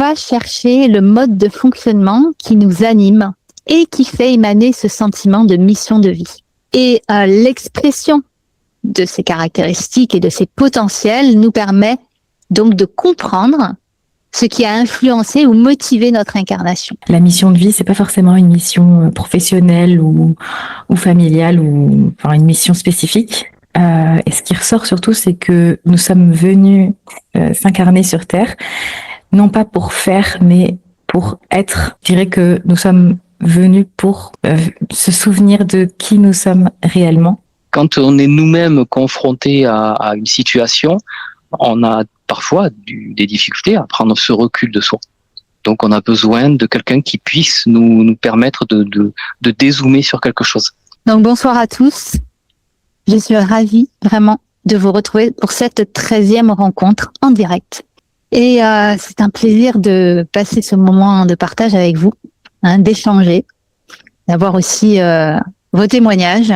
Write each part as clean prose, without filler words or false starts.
va chercher le mode de fonctionnement qui nous anime et qui fait émaner ce sentiment de mission de vie. Et l'expression de ces caractéristiques et de ces potentiels nous permet donc de comprendre ce qui a influencé ou motivé notre incarnation. La mission de vie, c'est pas forcément une mission professionnelle ou familiale ou enfin une mission spécifique. Et ce qui ressort surtout, c'est que nous sommes venus s'incarner sur Terre, non pas pour faire, mais pour être. Je dirais que nous sommes venus pour se souvenir de qui nous sommes réellement. Quand on est nous-mêmes confrontés à une situation, on a parfois des difficultés à prendre ce recul de soi. Donc on a besoin de quelqu'un qui puisse nous permettre de dézoomer sur quelque chose. Donc bonsoir à tous. Je suis ravie vraiment de vous retrouver pour cette 13e rencontre en direct. Et c'est un plaisir de passer ce moment de partage avec vous, d'échanger, d'avoir aussi vos témoignages.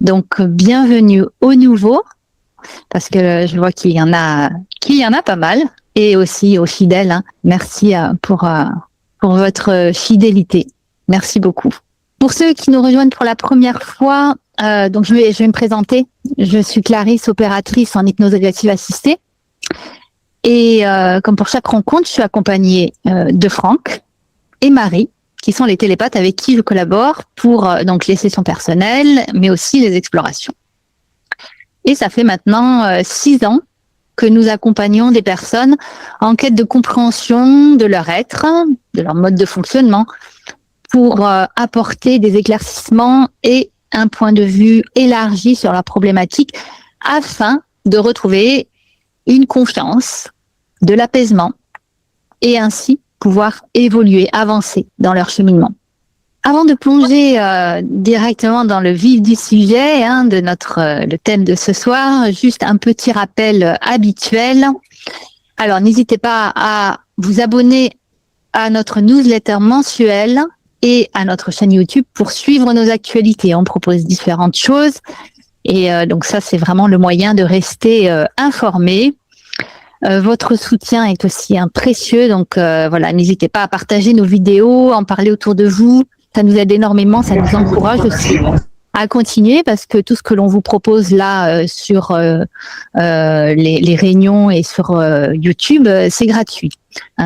Donc bienvenue aux nouveaux, parce que je vois qu'il y en a pas mal, et aussi aux fidèles. Merci pour votre fidélité. Merci beaucoup. Pour ceux qui nous rejoignent pour la première fois, donc je vais me présenter. Je suis Clarisse, opératrice en hypnose régressive assistée. Et comme pour chaque rencontre, je suis accompagnée de Franck et Marie, qui sont les télépathes avec qui je collabore pour donc les sessions personnelles, mais aussi les explorations. Et ça fait maintenant 6 ans que nous accompagnons des personnes en quête de compréhension de leur être, de leur mode de fonctionnement, pour apporter des éclaircissements et un point de vue élargi sur la problématique afin de retrouver une confiance, de l'apaisement et ainsi pouvoir évoluer, avancer dans leur cheminement. Avant de plonger directement dans le vif du sujet de le thème de ce soir, juste un petit rappel habituel. Alors n'hésitez pas à vous abonner à notre newsletter mensuelle et à notre chaîne YouTube pour suivre nos actualités. On propose différentes choses et donc ça c'est vraiment le moyen de rester informé. Votre soutien est aussi précieux, donc voilà, n'hésitez pas à partager nos vidéos, en parler autour de vous. Ça nous aide énormément, ça nous encourage aussi à continuer parce que tout ce que l'on vous propose là sur les réunions et sur YouTube, c'est gratuit.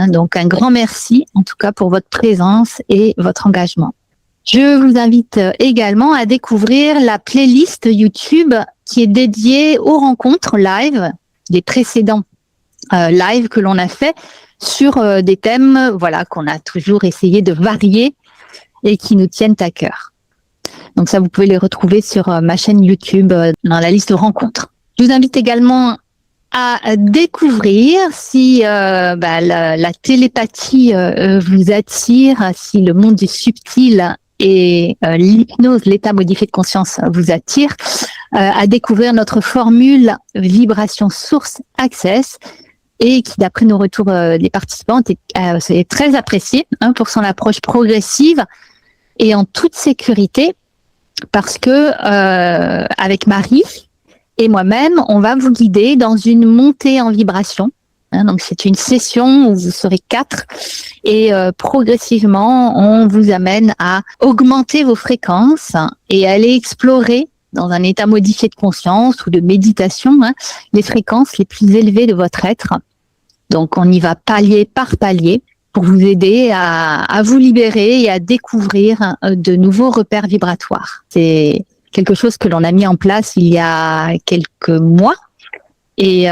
Donc un grand merci en tout cas pour votre présence et votre engagement. Je vous invite également à découvrir la playlist YouTube qui est dédiée aux rencontres live, les précédents live que l'on a fait sur des thèmes qu'on a toujours essayé de varier et qui nous tiennent à cœur. Donc ça, vous pouvez les retrouver sur ma chaîne YouTube dans la liste de rencontres. Je vous invite également à découvrir si la télépathie vous attire, si le monde du subtil et l'hypnose, l'état modifié de conscience vous attire, à découvrir notre formule Vibration Source Access, et qui, d'après nos retours des participants, est très apprécié pour son approche progressive et en toute sécurité, parce que avec Marie et moi-même, on va vous guider dans une montée en vibration. Donc c'est une session où vous serez 4 et progressivement, on vous amène à augmenter vos fréquences et aller explorer dans un état modifié de conscience ou de méditation, les fréquences les plus élevées de votre être. Donc, on y va palier par palier pour vous aider à vous libérer et à découvrir de nouveaux repères vibratoires. C'est quelque chose que l'on a mis en place il y a quelques mois. Et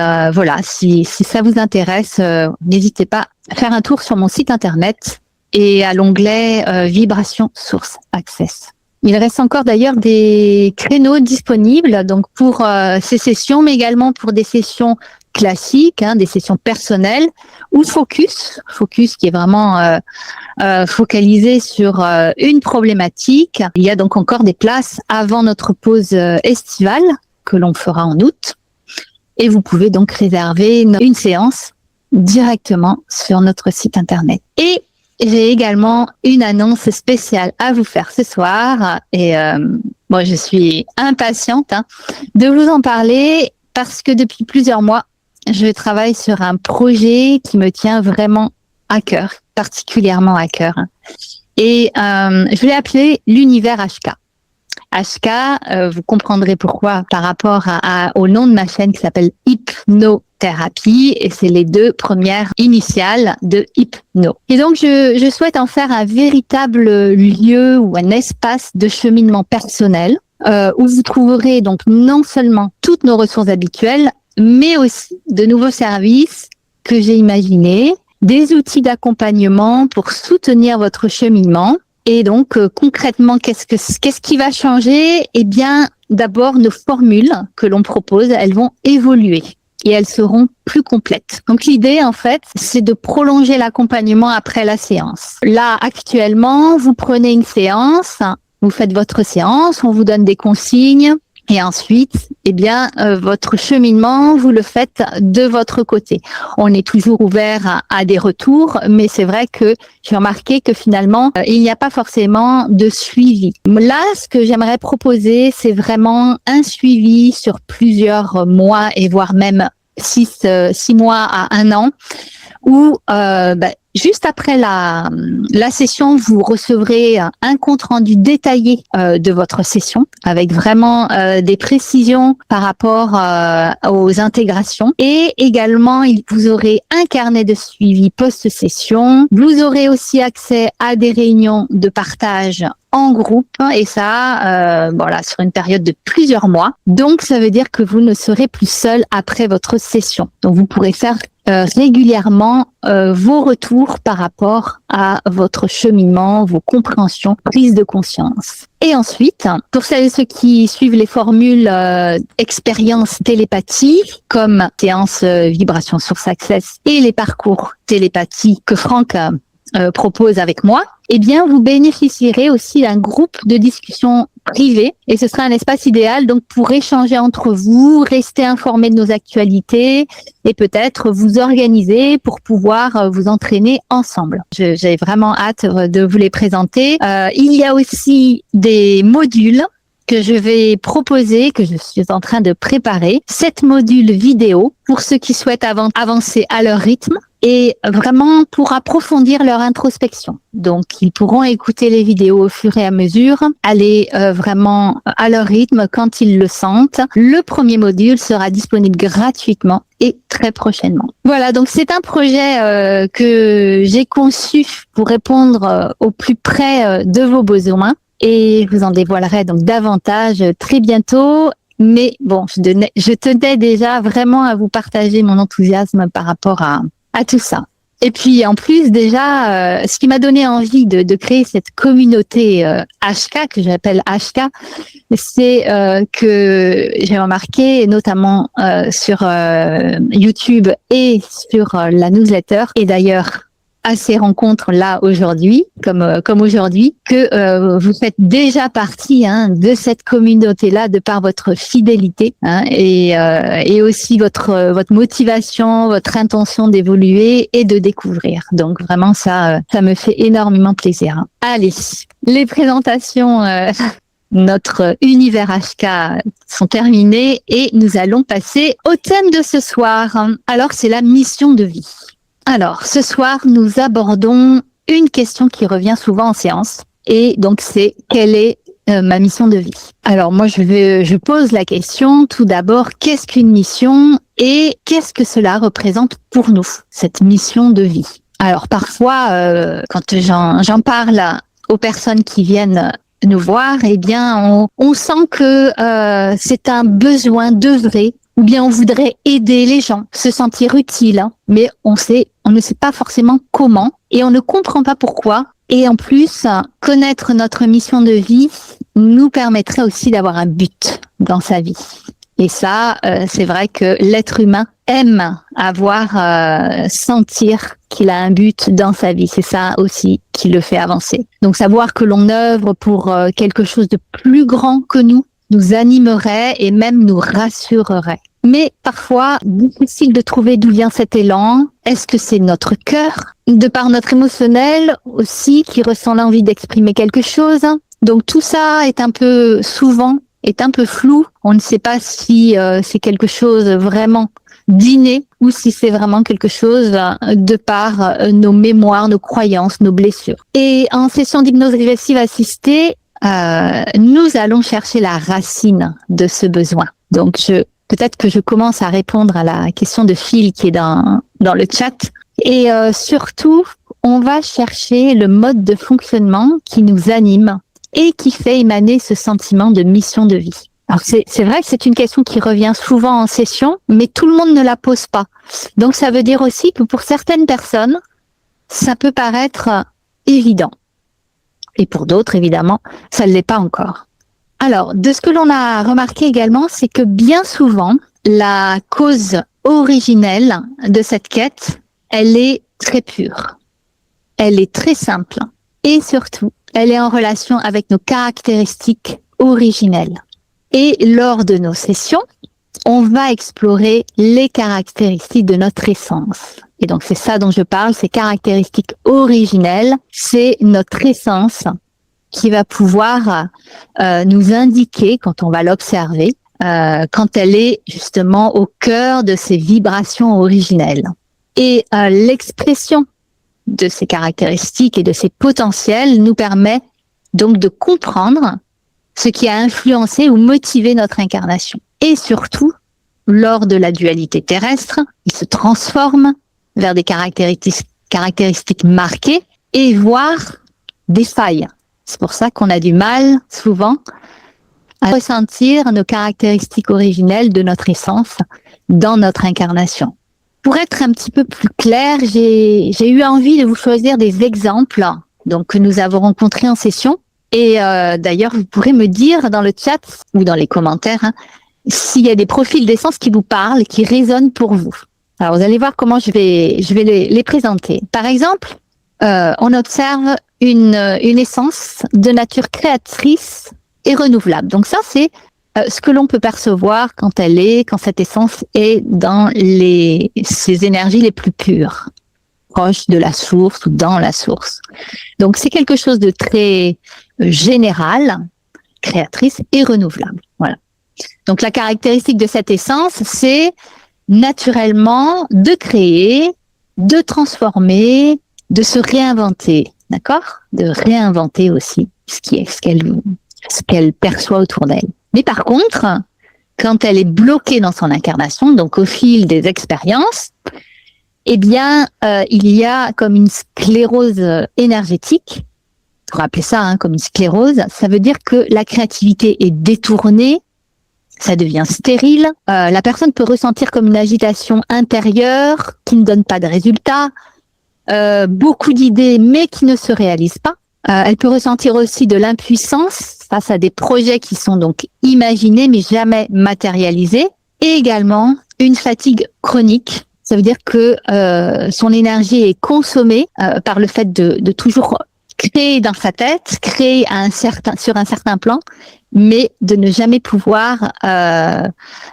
si ça vous intéresse, n'hésitez pas à faire un tour sur mon site internet et à l'onglet Vibration Source Access. Il reste encore d'ailleurs des créneaux disponibles donc pour ces sessions, mais également pour des sessions classiques, des sessions personnelles ou focus qui est vraiment focalisé sur une problématique. Il y a donc encore des places avant notre pause estivale que l'on fera en août et vous pouvez donc réserver une séance directement sur notre site internet. Et j'ai également une annonce spéciale à vous faire ce soir et je suis impatiente de vous en parler parce que depuis plusieurs mois, je travaille sur un projet qui me tient vraiment à cœur, particulièrement à cœur. Et je l'ai appelé l'univers HK. HK, vous comprendrez pourquoi par rapport au nom de ma chaîne qui s'appelle Hypnothérapie, et c'est les 2 premières initiales de hypno. Et donc je souhaite en faire un véritable lieu ou un espace de cheminement personnel où vous trouverez donc non seulement toutes nos ressources habituelles, mais aussi de nouveaux services que j'ai imaginés, des outils d'accompagnement pour soutenir votre cheminement. Et donc, concrètement, qu'est-ce qui va changer? Eh bien, d'abord, nos formules que l'on propose, elles vont évoluer et elles seront plus complètes. Donc, l'idée, en fait, c'est de prolonger l'accompagnement après la séance. Là, actuellement, vous prenez une séance, vous faites votre séance, on vous donne des consignes. Et ensuite, eh bien, votre cheminement, vous le faites de votre côté. On est toujours ouvert à des retours, mais c'est vrai que j'ai remarqué que finalement, il n'y a pas forcément de suivi. Là, ce que j'aimerais proposer, c'est vraiment un suivi sur plusieurs mois et voire même 6 mois à 1 an, où juste après la session, vous recevrez un compte-rendu détaillé de votre session avec vraiment des précisions par rapport aux intégrations. Et également, vous aurez un carnet de suivi post-session. Vous aurez aussi accès à des réunions de partage en groupe, et ça, sur une période de plusieurs mois. Donc, ça veut dire que vous ne serez plus seul après votre session. Donc, vous pourrez faire régulièrement vos retours par rapport à votre cheminement, vos compréhensions, prise de conscience. Et ensuite, pour celles et ceux qui suivent les formules expérience télépathie, comme séance vibration source access et les parcours télépathie que Franck propose avec moi, eh bien, vous bénéficierez aussi d'un groupe de discussion privé, et ce sera un espace idéal donc pour échanger entre vous, rester informé de nos actualités et peut-être vous organiser pour pouvoir vous entraîner ensemble. J'ai vraiment hâte de vous les présenter. Il y a aussi des modules que je vais proposer, que je suis en train de préparer, 7 modules vidéo pour ceux qui souhaitent avancer à leur rythme et vraiment pour approfondir leur introspection. Donc, ils pourront écouter les vidéos au fur et à mesure, aller vraiment à leur rythme quand ils le sentent. Le premier module sera disponible gratuitement et très prochainement. Voilà, donc c'est un projet que j'ai conçu pour répondre au plus près de vos besoins. Et je vous en dévoilerai donc davantage très bientôt. Mais bon, je tenais déjà vraiment à vous partager mon enthousiasme par rapport à tout ça. Et puis en plus déjà, ce qui m'a donné envie de créer cette communauté HK, que j'appelle HK, c'est que j'ai remarqué, notamment sur YouTube et sur la newsletter, et d'ailleurs à ces rencontres là aujourd'hui, comme aujourd'hui, que vous faites déjà partie de cette communauté là de par votre fidélité et aussi votre motivation, votre intention d'évoluer et de découvrir. Donc vraiment ça me fait énormément plaisir. Allez, les présentations notre univers HK sont terminées et nous allons passer au thème de ce soir. Alors c'est la mission de vie. Alors, ce soir, nous abordons une question qui revient souvent en séance. Et donc, c'est quelle est ma mission de vie? Alors, moi, je pose la question tout d'abord, qu'est-ce qu'une mission et qu'est-ce que cela représente pour nous, cette mission de vie? Alors, parfois, quand j'en parle aux personnes qui viennent nous voir, eh bien, on sent que c'est un besoin d'œuvrer, ou bien on voudrait aider les gens, se sentir utile, mais on ne sait pas forcément comment et on ne comprend pas pourquoi. Et en plus, connaître notre mission de vie nous permettrait aussi d'avoir un but dans sa vie. Et ça, c'est vrai que l'être humain aime sentir qu'il a un but dans sa vie. C'est ça aussi qui le fait avancer. Donc savoir que l'on œuvre pour quelque chose de plus grand que nous animerait et même nous rassurerait. Mais parfois, difficile de trouver d'où vient cet élan. Est-ce que c'est notre cœur, de par notre émotionnel aussi, qui ressent l'envie d'exprimer quelque chose? Donc tout ça est un peu flou. On ne sait pas si c'est quelque chose vraiment d'inné ou si c'est vraiment quelque chose de par nos mémoires, nos croyances, nos blessures. Et en session d'hypnose régressive assistée, nous allons chercher la racine de ce besoin. Donc, peut-être que je commence à répondre à la question de Phil qui est dans le chat. Et surtout, on va chercher le mode de fonctionnement qui nous anime et qui fait émaner ce sentiment de mission de vie. Alors c'est vrai que c'est une question qui revient souvent en session, mais tout le monde ne la pose pas. Donc ça veut dire aussi que pour certaines personnes, ça peut paraître évident. Et pour d'autres, évidemment, ça ne l'est pas encore. Alors, de ce que l'on a remarqué également, c'est que bien souvent, la cause originelle de cette quête, elle est très pure. Elle est très simple. Et surtout, elle est en relation avec nos caractéristiques originelles. Et lors de nos sessions, on va explorer les caractéristiques de notre essence. Et donc, c'est ça dont je parle, ces caractéristiques originelles, c'est notre essence qui va pouvoir nous indiquer, quand on va l'observer, quand elle est justement au cœur de ces vibrations originelles. Et l'expression de ces caractéristiques et de ces potentiels nous permet donc de comprendre ce qui a influencé ou motivé notre incarnation. Et surtout, lors de la dualité terrestre, il se transforme vers des caractéristiques marquées et voire des failles. C'est pour ça qu'on a du mal, souvent, à ressentir nos caractéristiques originelles de notre essence dans notre incarnation. Pour être un petit peu plus clair, j'ai eu envie de vous choisir des exemples donc, que nous avons rencontrés en session. Et d'ailleurs, vous pourrez me dire dans le chat ou dans les commentaires s'il y a des profils d'essence qui vous parlent, qui résonnent pour vous. Alors, vous allez voir comment je vais les présenter. Par exemple, on observe une essence de nature créatrice et renouvelable. Donc ça, c'est ce que l'on peut percevoir quand cette essence est dans ces énergies les plus pures, proches de la source ou dans la source. Donc c'est quelque chose de très général, créatrice et renouvelable. Voilà. Donc la caractéristique de cette essence, c'est naturellement de créer, de transformer, de se réinventer, d'accord ? De réinventer aussi ce qu'elle perçoit autour d'elle. Mais par contre, quand elle est bloquée dans son incarnation, donc au fil des expériences, eh bien, il y a comme une sclérose énergétique. Pour appeler ça comme une sclérose, ça veut dire que la créativité est détournée, ça devient stérile. La personne peut ressentir comme une agitation intérieure qui ne donne pas de résultat, beaucoup d'idées mais qui ne se réalisent pas. Elle peut ressentir aussi de l'impuissance face à des projets qui sont donc imaginés mais jamais matérialisés, et également une fatigue chronique. Ça veut dire que son énergie est consommée par le fait de toujours créer dans sa tête, créer sur un certain plan, mais de ne jamais pouvoir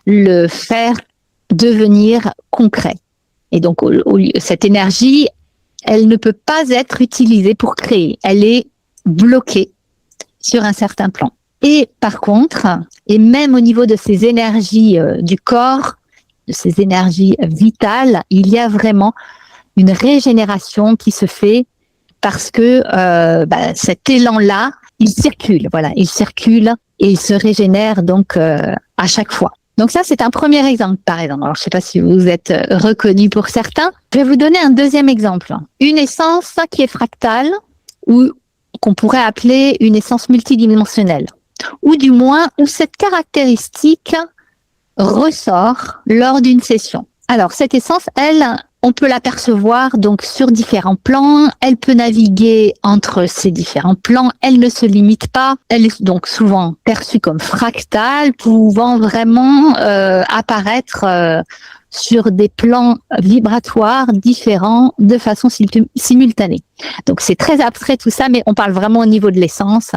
le faire devenir concret. Et donc cette énergie, elle ne peut pas être utilisée pour créer. Elle est bloquée sur un certain plan. Et par contre, et même au niveau de ces énergies du corps, de ces énergies vitales, il y a vraiment une régénération qui se fait parce que cet élan-là, il circule. Voilà, il circule et il se régénère donc à chaque fois. Donc ça, c'est un premier exemple, par exemple. Alors, je ne sais pas si vous êtes reconnu pour certains. Je vais vous donner un deuxième exemple. Une essence qui est fractale ou qu'on pourrait appeler une essence multidimensionnelle. Ou du moins, où cette caractéristique ressort lors d'une session. Alors, cette essence, elle, on peut l'apercevoir donc sur différents plans. Elle peut naviguer entre ces différents plans. Elle ne se limite pas. Elle est donc souvent perçue comme fractale, pouvant vraiment apparaître sur des plans vibratoires différents de façon simultanée. Donc c'est très abstrait tout ça, mais on parle vraiment au niveau de l'essence,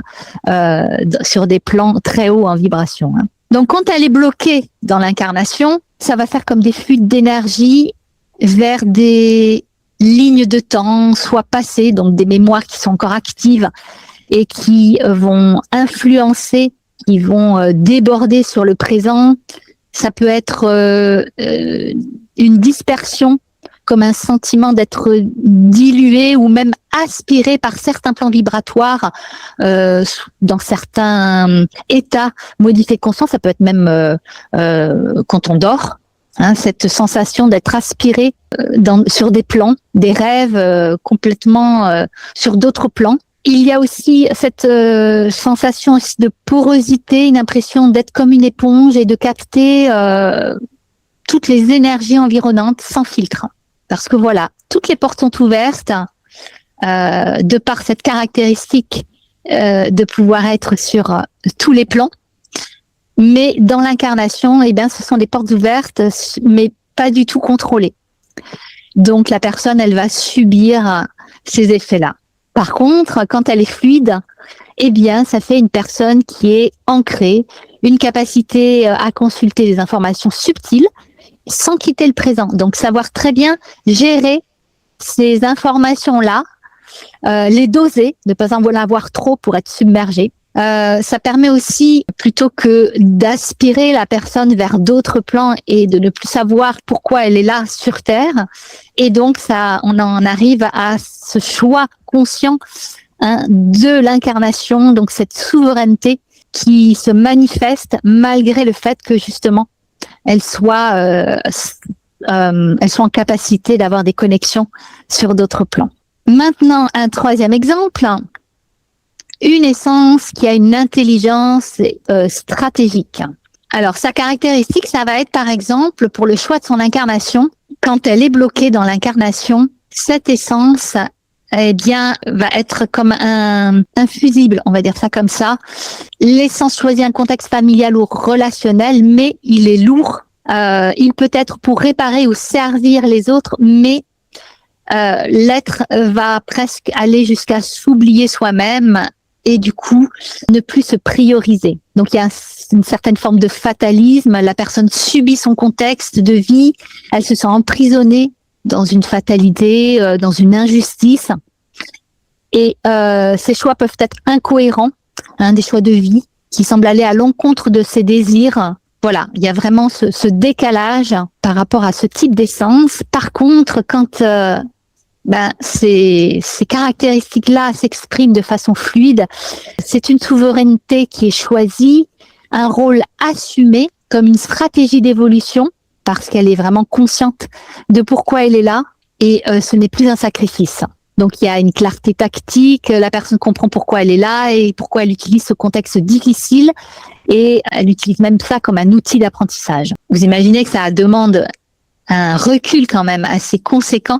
sur des plans très hauts en vibration. Donc quand elle est bloquée dans l'incarnation, ça va faire comme des fuites d'énergie vers des lignes de temps, soit passées, donc des mémoires qui sont encore actives et qui vont influencer, qui vont déborder sur le présent, Ça peut être une dispersion, comme un sentiment d'être dilué ou même aspiré par certains plans vibratoires dans certains états modifiés de conscience. Ça peut être même quand on dort, hein, cette sensation d'être aspiré sur des plans, des rêves complètement sur d'autres plans. Il y a aussi cette sensation aussi de porosité, une impression d'être comme une éponge et de capter toutes les énergies environnantes sans filtre. Parce que voilà, toutes les portes sont ouvertes de par cette caractéristique de pouvoir être sur tous les plans. Mais dans l'incarnation, eh bien, ce sont des portes ouvertes, mais pas du tout contrôlées. Donc la personne, elle va subir ces effets-là. Par contre, quand elle est fluide, eh bien, ça fait une personne qui est ancrée, une capacité à consulter des informations subtiles sans quitter le présent. Donc, savoir très bien gérer ces informations-là, les doser, ne pas en avoir trop pour être submergé. Ça permet aussi, plutôt que d'aspirer la personne vers d'autres plans et de ne plus savoir pourquoi elle est là sur Terre, et donc ça, on en arrive à ce choix conscient de l'incarnation, donc cette souveraineté qui se manifeste malgré le fait que justement elles soient en capacité d'avoir des connexions sur d'autres plans. Maintenant, un troisième exemple. Une essence qui a une intelligence stratégique. Alors, sa caractéristique, ça va être par exemple pour le choix de son incarnation. Quand elle est bloquée dans l'incarnation, cette essence, eh bien, va être comme un fusible, on va dire ça comme ça. L'essence choisit un contexte familial ou relationnel, mais il est lourd. Il peut être pour réparer ou servir les autres, mais l'être va presque aller jusqu'à s'oublier soi-même et du coup ne plus se prioriser. Donc il y a une certaine forme de fatalisme, la personne subit son contexte de vie, elle se sent emprisonnée dans une fatalité, dans une injustice, et ses choix peuvent être incohérents, des choix de vie qui semblent aller à l'encontre de ses désirs. Voilà, il y a vraiment ce décalage par rapport à ce type d'essence. Par contre, quand ces caractéristiques-là s'expriment de façon fluide, c'est une souveraineté qui est choisie, un rôle assumé comme une stratégie d'évolution, parce qu'elle est vraiment consciente de pourquoi elle est là, et ce n'est plus un sacrifice. Donc il y a une clarté tactique, la personne comprend pourquoi elle est là et pourquoi elle utilise ce contexte difficile, et elle utilise même ça comme un outil d'apprentissage. Vous imaginez que ça demande un recul quand même assez conséquent.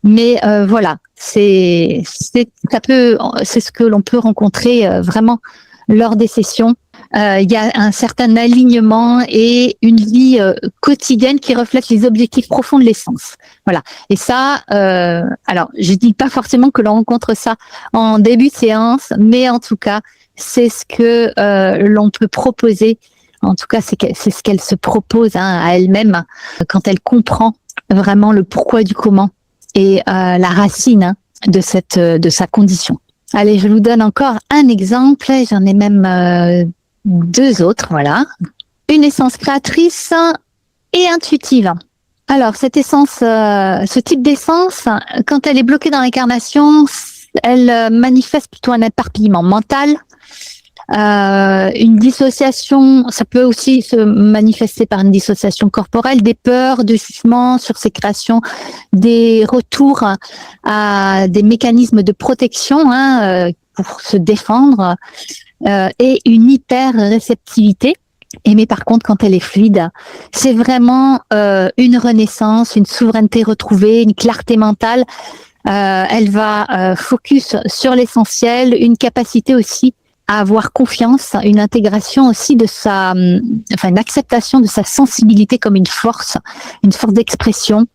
Mais voilà, c'est ce que l'on peut rencontrer vraiment lors des sessions. Il y a un certain alignement et une vie quotidienne qui reflète les objectifs profonds de l'essence. Voilà. Et ça, alors je dis pas forcément que l'on rencontre ça en début de séance, mais en tout cas, c'est ce que l'on peut proposer. En tout cas, c'est ce qu'elle se propose à elle-même quand elle comprend vraiment le pourquoi du comment et la racine de sa condition. Allez, je vous donne encore un exemple. J'en ai même deux autres. Voilà, une essence créatrice et intuitive. Alors, cette essence, ce type d'essence, quand elle est bloquée dans l'incarnation, elle manifeste plutôt un éparpillement mental. Une dissociation, ça peut aussi se manifester par une dissociation corporelle, des peurs, de jugements sur ses créations, des retours à des mécanismes de protection pour se défendre, et une hyper-réceptivité. Mais par contre, quand elle est fluide, c'est vraiment une renaissance, une souveraineté retrouvée, une clarté mentale. Elle va focus sur l'essentiel, une capacité aussi à avoir confiance, une intégration aussi une acceptation de sa sensibilité comme une force d'expression.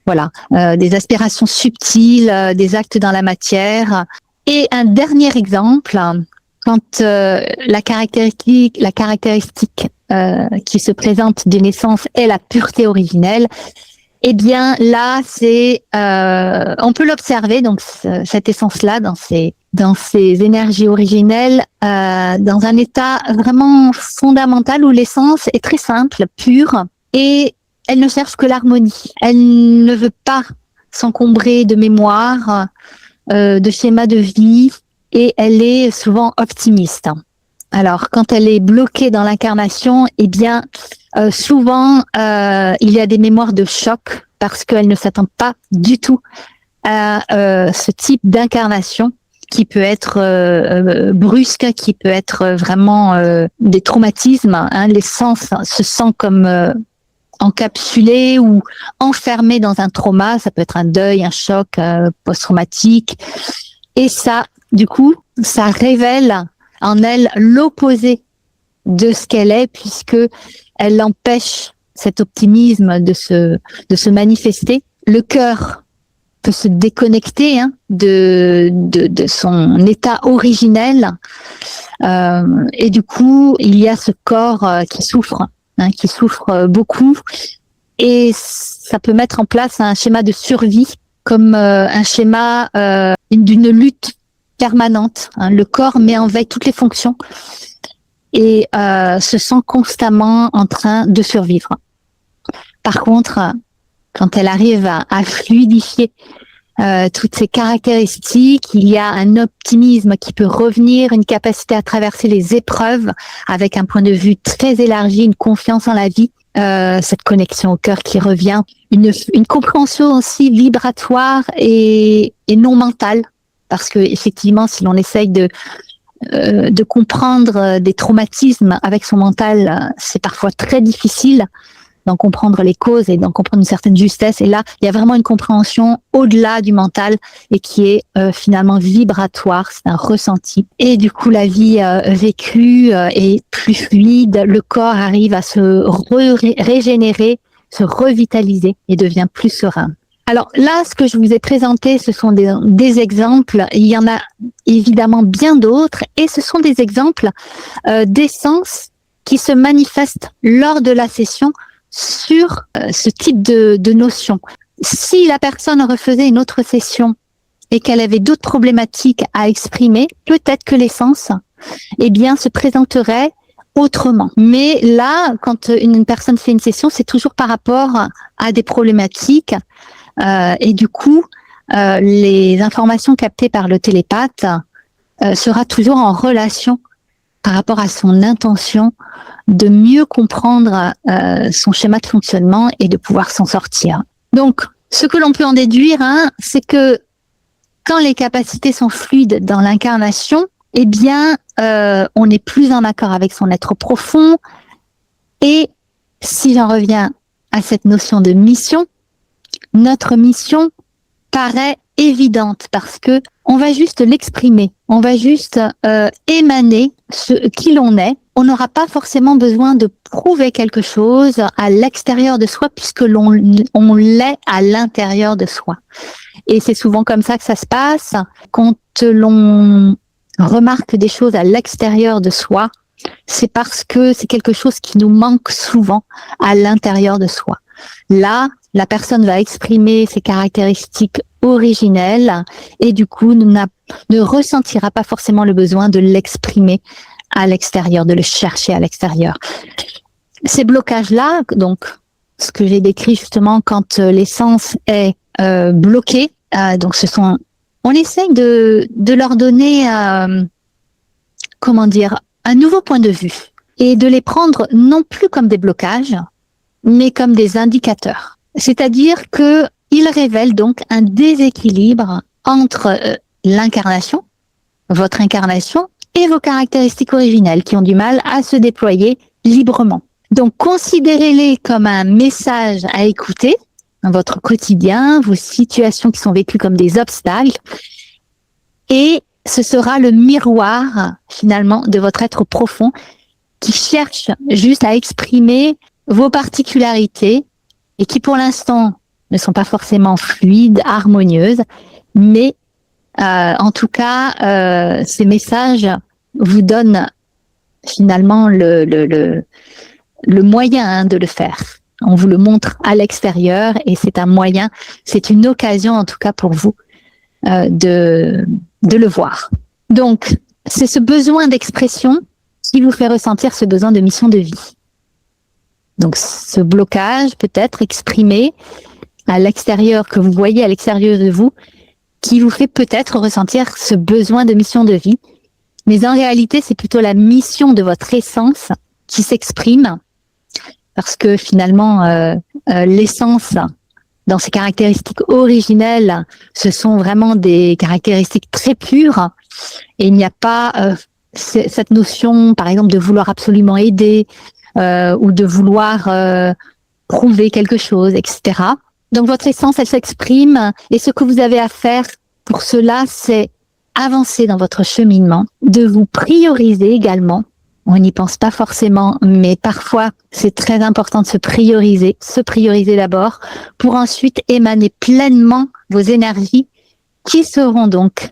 Voilà, des aspirations subtiles, des actes dans la matière. Et un dernier exemple, quand la caractéristique qui se présente d'une essence est la pureté originelle, Eh bien, là, on peut l'observer, donc cette essence-là, dans ces énergies originelles, dans un état vraiment fondamental où l'essence est très simple, pure, et elle ne cherche que l'harmonie. Elle ne veut pas s'encombrer de mémoire, de schémas de vie, et elle est souvent optimiste. Alors, quand elle est bloquée dans l'incarnation, eh bien, souvent, il y a des mémoires de choc parce qu'elle ne s'attend pas du tout à ce type d'incarnation qui peut être brusque, qui peut être vraiment des traumatismes. Hein. L'essence se sent comme encapsulée ou enfermée dans un trauma. Ça peut être un deuil, un choc post-traumatique. Et ça, du coup, ça révèle en elle l'opposé de ce qu'elle est, puisque elle empêche cet optimisme de se manifester. Le cœur peut se déconnecter de son état originel, et du coup il y a ce corps qui souffre beaucoup, et ça peut mettre en place un schéma de survie, comme un schéma d'une lutte permanente. Le corps met en veille toutes les fonctions et se sent constamment en train de survivre. Par contre, quand elle arrive à fluidifier toutes ces caractéristiques, il y a un optimisme qui peut revenir, une capacité à traverser les épreuves avec un point de vue très élargi, une confiance en la vie, cette connexion au cœur qui revient, une compréhension aussi vibratoire et non mentale, parce que effectivement, si l'on essaye de comprendre des traumatismes avec son mental, c'est parfois très difficile d'en comprendre les causes et d'en comprendre une certaine justesse. Et là, il y a vraiment une compréhension au-delà du mental et qui est finalement vibratoire, c'est un ressenti. Et du coup, la vie vécue est plus fluide, le corps arrive à se régénérer, se revitaliser et devient plus serein. Alors là, ce que je vous ai présenté, ce sont des exemples. Il y en a évidemment bien d'autres, et ce sont des exemples d'essence qui se manifestent lors de la session sur ce type de notion. Si la personne refaisait une autre session et qu'elle avait d'autres problématiques à exprimer, peut-être que l'essence, eh bien, se présenterait autrement. Mais là, quand une personne fait une session, c'est toujours par rapport à des problématiques. Et du coup, les informations captées par le télépathe sera toujours en relation par rapport à son intention de mieux comprendre son schéma de fonctionnement et de pouvoir s'en sortir. Donc, ce que l'on peut en déduire, c'est que quand les capacités sont fluides dans l'incarnation, eh bien, on est plus en accord avec son être profond. Et si j'en reviens à cette notion de mission, notre mission paraît évidente parce que on va juste l'exprimer, on va juste émaner ce qui l'on est. On n'aura pas forcément besoin de prouver quelque chose à l'extérieur de soi puisque on l'est à l'intérieur de soi. Et c'est souvent comme ça que ça se passe. Quand l'on remarque des choses à l'extérieur de soi, c'est parce que c'est quelque chose qui nous manque souvent à l'intérieur de soi. Là, la personne va exprimer ses caractéristiques originelles et du coup ne ressentira pas forcément le besoin de l'exprimer à l'extérieur, de le chercher à l'extérieur. Ces blocages-là, donc ce que j'ai décrit justement quand l'essence est bloquée, donc on essaye de leur donner un nouveau point de vue et de les prendre non plus comme des blocages, mais comme des indicateurs. C'est-à-dire que ils révèlent donc un déséquilibre entre l'incarnation, votre incarnation, et vos caractéristiques originelles qui ont du mal à se déployer librement. Donc, considérez-les comme un message à écouter dans votre quotidien, vos situations qui sont vécues comme des obstacles, et ce sera le miroir, finalement, de votre être profond qui cherche juste à exprimer vos particularités et qui, pour l'instant, ne sont pas forcément fluides, harmonieuses, mais en tout cas, ces messages vous donnent finalement le moyen de le faire. On vous le montre à l'extérieur et c'est un moyen, c'est une occasion en tout cas pour vous de le voir. Donc, c'est ce besoin d'expression qui vous fait ressentir ce besoin de mission de vie. Donc, ce blocage peut être exprimé à l'extérieur, que vous voyez à l'extérieur de vous, qui vous fait peut-être ressentir ce besoin de mission de vie. Mais en réalité, c'est plutôt la mission de votre essence qui s'exprime, parce que finalement, l'essence, dans ses caractéristiques originelles, ce sont vraiment des caractéristiques très pures, et il n'y a pas cette notion, par exemple, de vouloir absolument aider, ou de vouloir prouver quelque chose, etc. Donc votre essence, elle s'exprime, et ce que vous avez à faire pour cela, c'est avancer dans votre cheminement, de vous prioriser également. On n'y pense pas forcément, mais parfois c'est très important de se prioriser d'abord, pour ensuite émaner pleinement vos énergies qui seront donc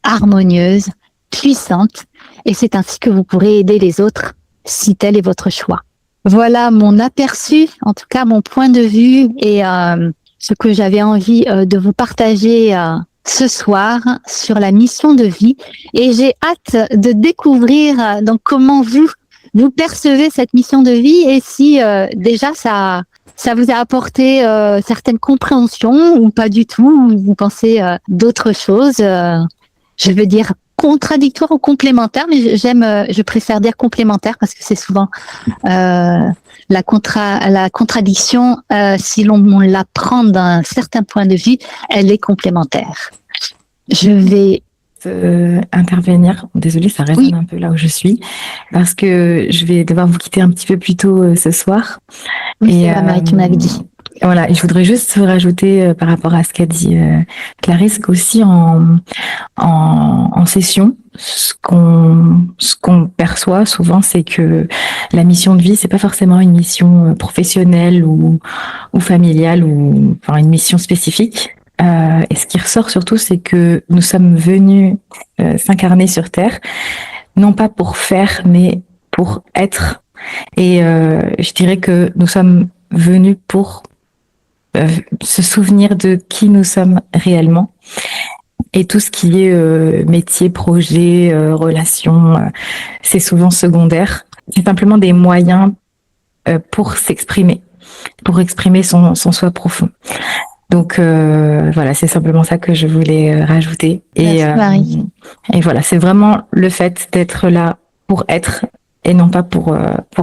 harmonieuses, puissantes, et c'est ainsi que vous pourrez aider les autres si tel est votre choix. Voilà mon aperçu, en tout cas mon point de vue et ce que j'avais envie de vous partager ce soir sur la mission de vie, et j'ai hâte de découvrir donc comment vous percevez cette mission de vie et si déjà ça vous a apporté certaines compréhensions ou pas du tout, ou vous pensez d'autres choses, je veux dire contradictoires ou complémentaires, mais je préfère dire complémentaires parce que c'est souvent la contradiction, si l'on la prend d'un certain point de vue, elle est complémentaire. Je vais intervenir. Désolée, ça résonne un peu là où je suis, parce que je vais devoir vous quitter un petit peu plus tôt ce soir. Oui, c'est Marie qui m'avait dit. Voilà, et je voudrais juste rajouter par rapport à ce qu'a dit Clarisse, qu'aussi en session, ce qu'on perçoit souvent, c'est que la mission de vie, c'est pas forcément une mission professionnelle ou familiale, ou enfin une mission spécifique. Et ce qui ressort surtout, c'est que nous sommes venus s'incarner sur Terre, non pas pour faire, mais pour être. Et je dirais que nous sommes venus pour se souvenir de qui nous sommes réellement. Et tout ce qui est métier, projet, relation, c'est souvent secondaire. C'est simplement des moyens pour s'exprimer, pour exprimer son soi profond. Donc voilà, c'est simplement ça que je voulais rajouter. Merci, Marie. Et voilà, c'est vraiment le fait d'être là pour être et non pas pour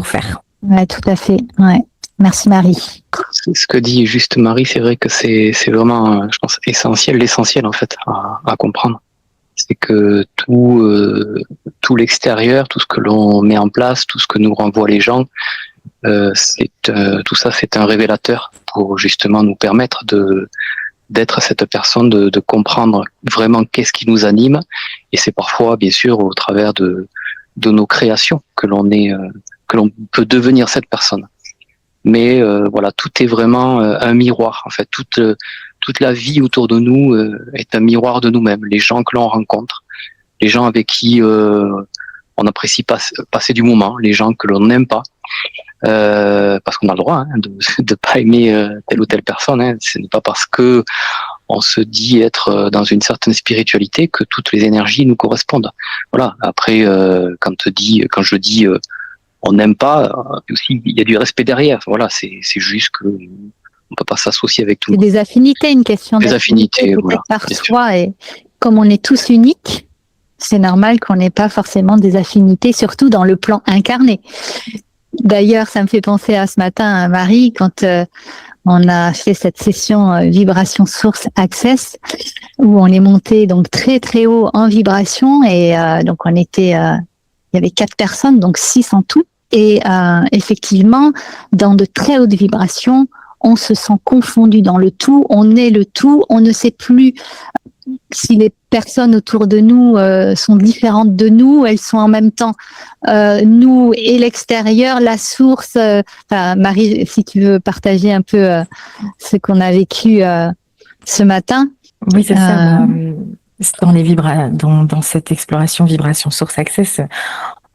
faire. Ouais, tout à fait. Ouais. Merci Marie. Ce que dit juste Marie, c'est vrai que c'est vraiment, je pense, l'essentiel en fait à comprendre. C'est que tout l'extérieur, tout ce que l'on met en place, tout ce que nous renvoient les gens, tout ça c'est un révélateur pour justement nous permettre d'être cette personne, de comprendre vraiment qu'est-ce qui nous anime, et c'est parfois bien sûr au travers de nos créations que l'on peut devenir cette personne. Mais voilà, tout est vraiment un miroir en fait. Toute la vie autour de nous est un miroir de nous-mêmes. Les gens que l'on rencontre, les gens avec qui on apprécie passer du moment, les gens que l'on n'aime pas, parce qu'on a le droit de pas aimer telle ou telle personne. Hein. Ce n'est pas parce que on se dit être dans une certaine spiritualité que toutes les énergies nous correspondent. Voilà. Après, quand je dis on n'aime pas, aussi il y a du respect derrière. Voilà, c'est juste que on peut pas s'associer avec tout. C'est des affinités, une question des affinités, voilà, par soi, et comme on est tous uniques, c'est normal qu'on n'ait pas forcément des affinités, surtout dans le plan incarné. D'ailleurs, ça me fait penser à ce matin, Marie, quand on a fait cette session vibration source access, où on est monté donc très très haut en vibration, et donc on était il y avait 4 personnes, donc 6 en tout. Et effectivement, dans de très hautes vibrations, on se sent confondu dans le tout, on est le tout, on ne sait plus si les personnes autour de nous sont différentes de nous, elles sont en même temps nous et l'extérieur, la source. Marie, si tu veux partager un peu ce qu'on a vécu ce matin. Oui, c'est ça. Dans cette exploration vibration source access,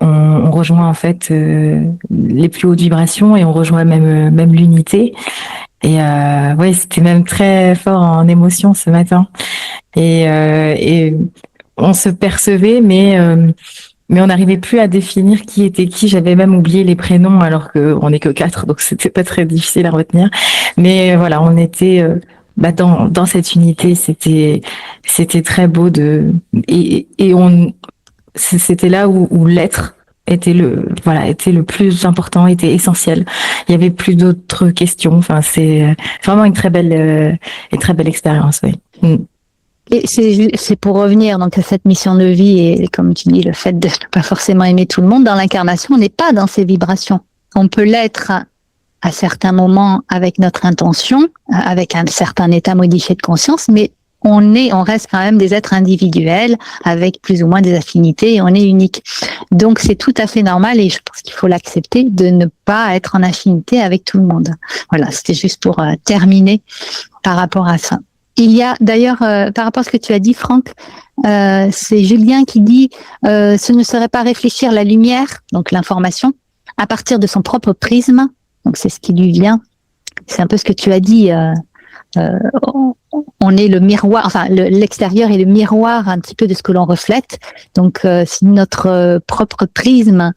on rejoint en fait les plus hautes vibrations et on rejoint même l'unité. Et ouais, c'était même très fort en émotion ce matin. Et on se percevait, mais on n'arrivait plus à définir qui était qui. J'avais même oublié les prénoms alors qu'on n'est que 4, donc c'était pas très difficile à retenir. Mais voilà, on était dans cette unité. C'était très beau et c'était là où l'être était était le plus important, était essentiel. Il y avait plus d'autres questions. Enfin, c'est vraiment une très belle expérience, oui. Et c'est pour revenir donc à cette mission de vie et comme tu dis, le fait de ne pas forcément aimer tout le monde. Dans l'incarnation, on n'est pas dans ces vibrations. On peut l'être à certains moments avec notre intention, avec un certain état modifié de conscience, mais on reste quand même des êtres individuels avec plus ou moins des affinités et on est unique. Donc c'est tout à fait normal et je pense qu'il faut l'accepter de ne pas être en affinité avec tout le monde. Voilà, c'était juste pour terminer par rapport à ça. Il y a d'ailleurs, par rapport à ce que tu as dit, Franck, c'est Julien qui dit ce ne serait pas réfléchir la lumière, donc l'information, à partir de son propre prisme. Donc c'est ce qui lui vient. C'est un peu ce que tu as dit. On est le miroir, enfin l'extérieur est le miroir un petit peu de ce que l'on reflète. Donc si notre propre prisme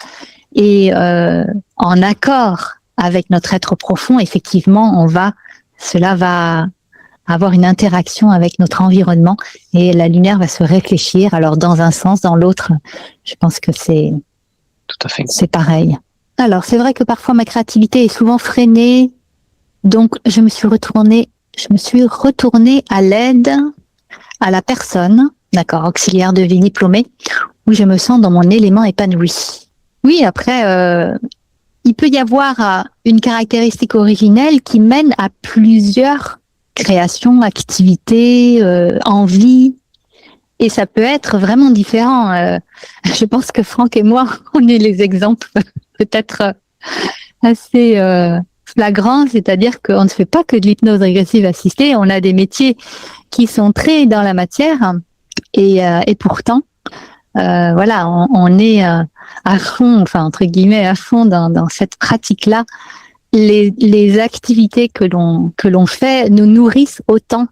est en accord avec notre être profond, effectivement, cela va avoir une interaction avec notre environnement et la lumière va se réfléchir. Alors dans un sens, dans l'autre, je pense que tout à fait. C'est pareil. Alors c'est vrai que parfois ma créativité est souvent freinée, donc je me suis retournée à l'aide à la personne, d'accord, auxiliaire de vie diplômée, où je me sens dans mon élément épanoui. Oui, après, il peut y avoir une caractéristique originelle qui mène à plusieurs créations, activités, envies, et ça peut être vraiment différent. Je pense que Franck et moi, on est les exemples peut-être assez flagrants, c'est-à-dire qu'on ne fait pas que de l'hypnose régressive assistée, on a des métiers qui sont très dans la matière, et pourtant, voilà, on est à fond, enfin entre guillemets à fond dans cette pratique-là. Les activités que l'on fait nous nourrissent autant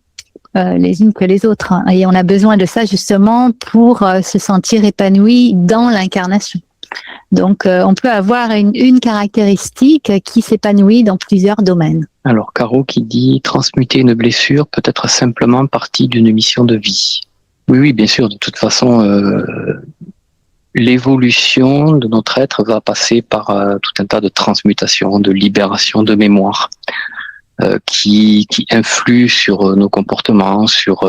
les unes que les autres, hein, et on a besoin de ça justement pour se sentir épanoui dans l'incarnation. Donc on peut avoir une caractéristique qui s'épanouit dans plusieurs domaines. Alors Caro qui dit transmuter une blessure peut être simplement partie d'une mission de vie. Oui, bien sûr, de toute façon l'évolution de notre être va passer par tout un tas de transmutations, de libération de mémoire qui influent sur nos comportements, sur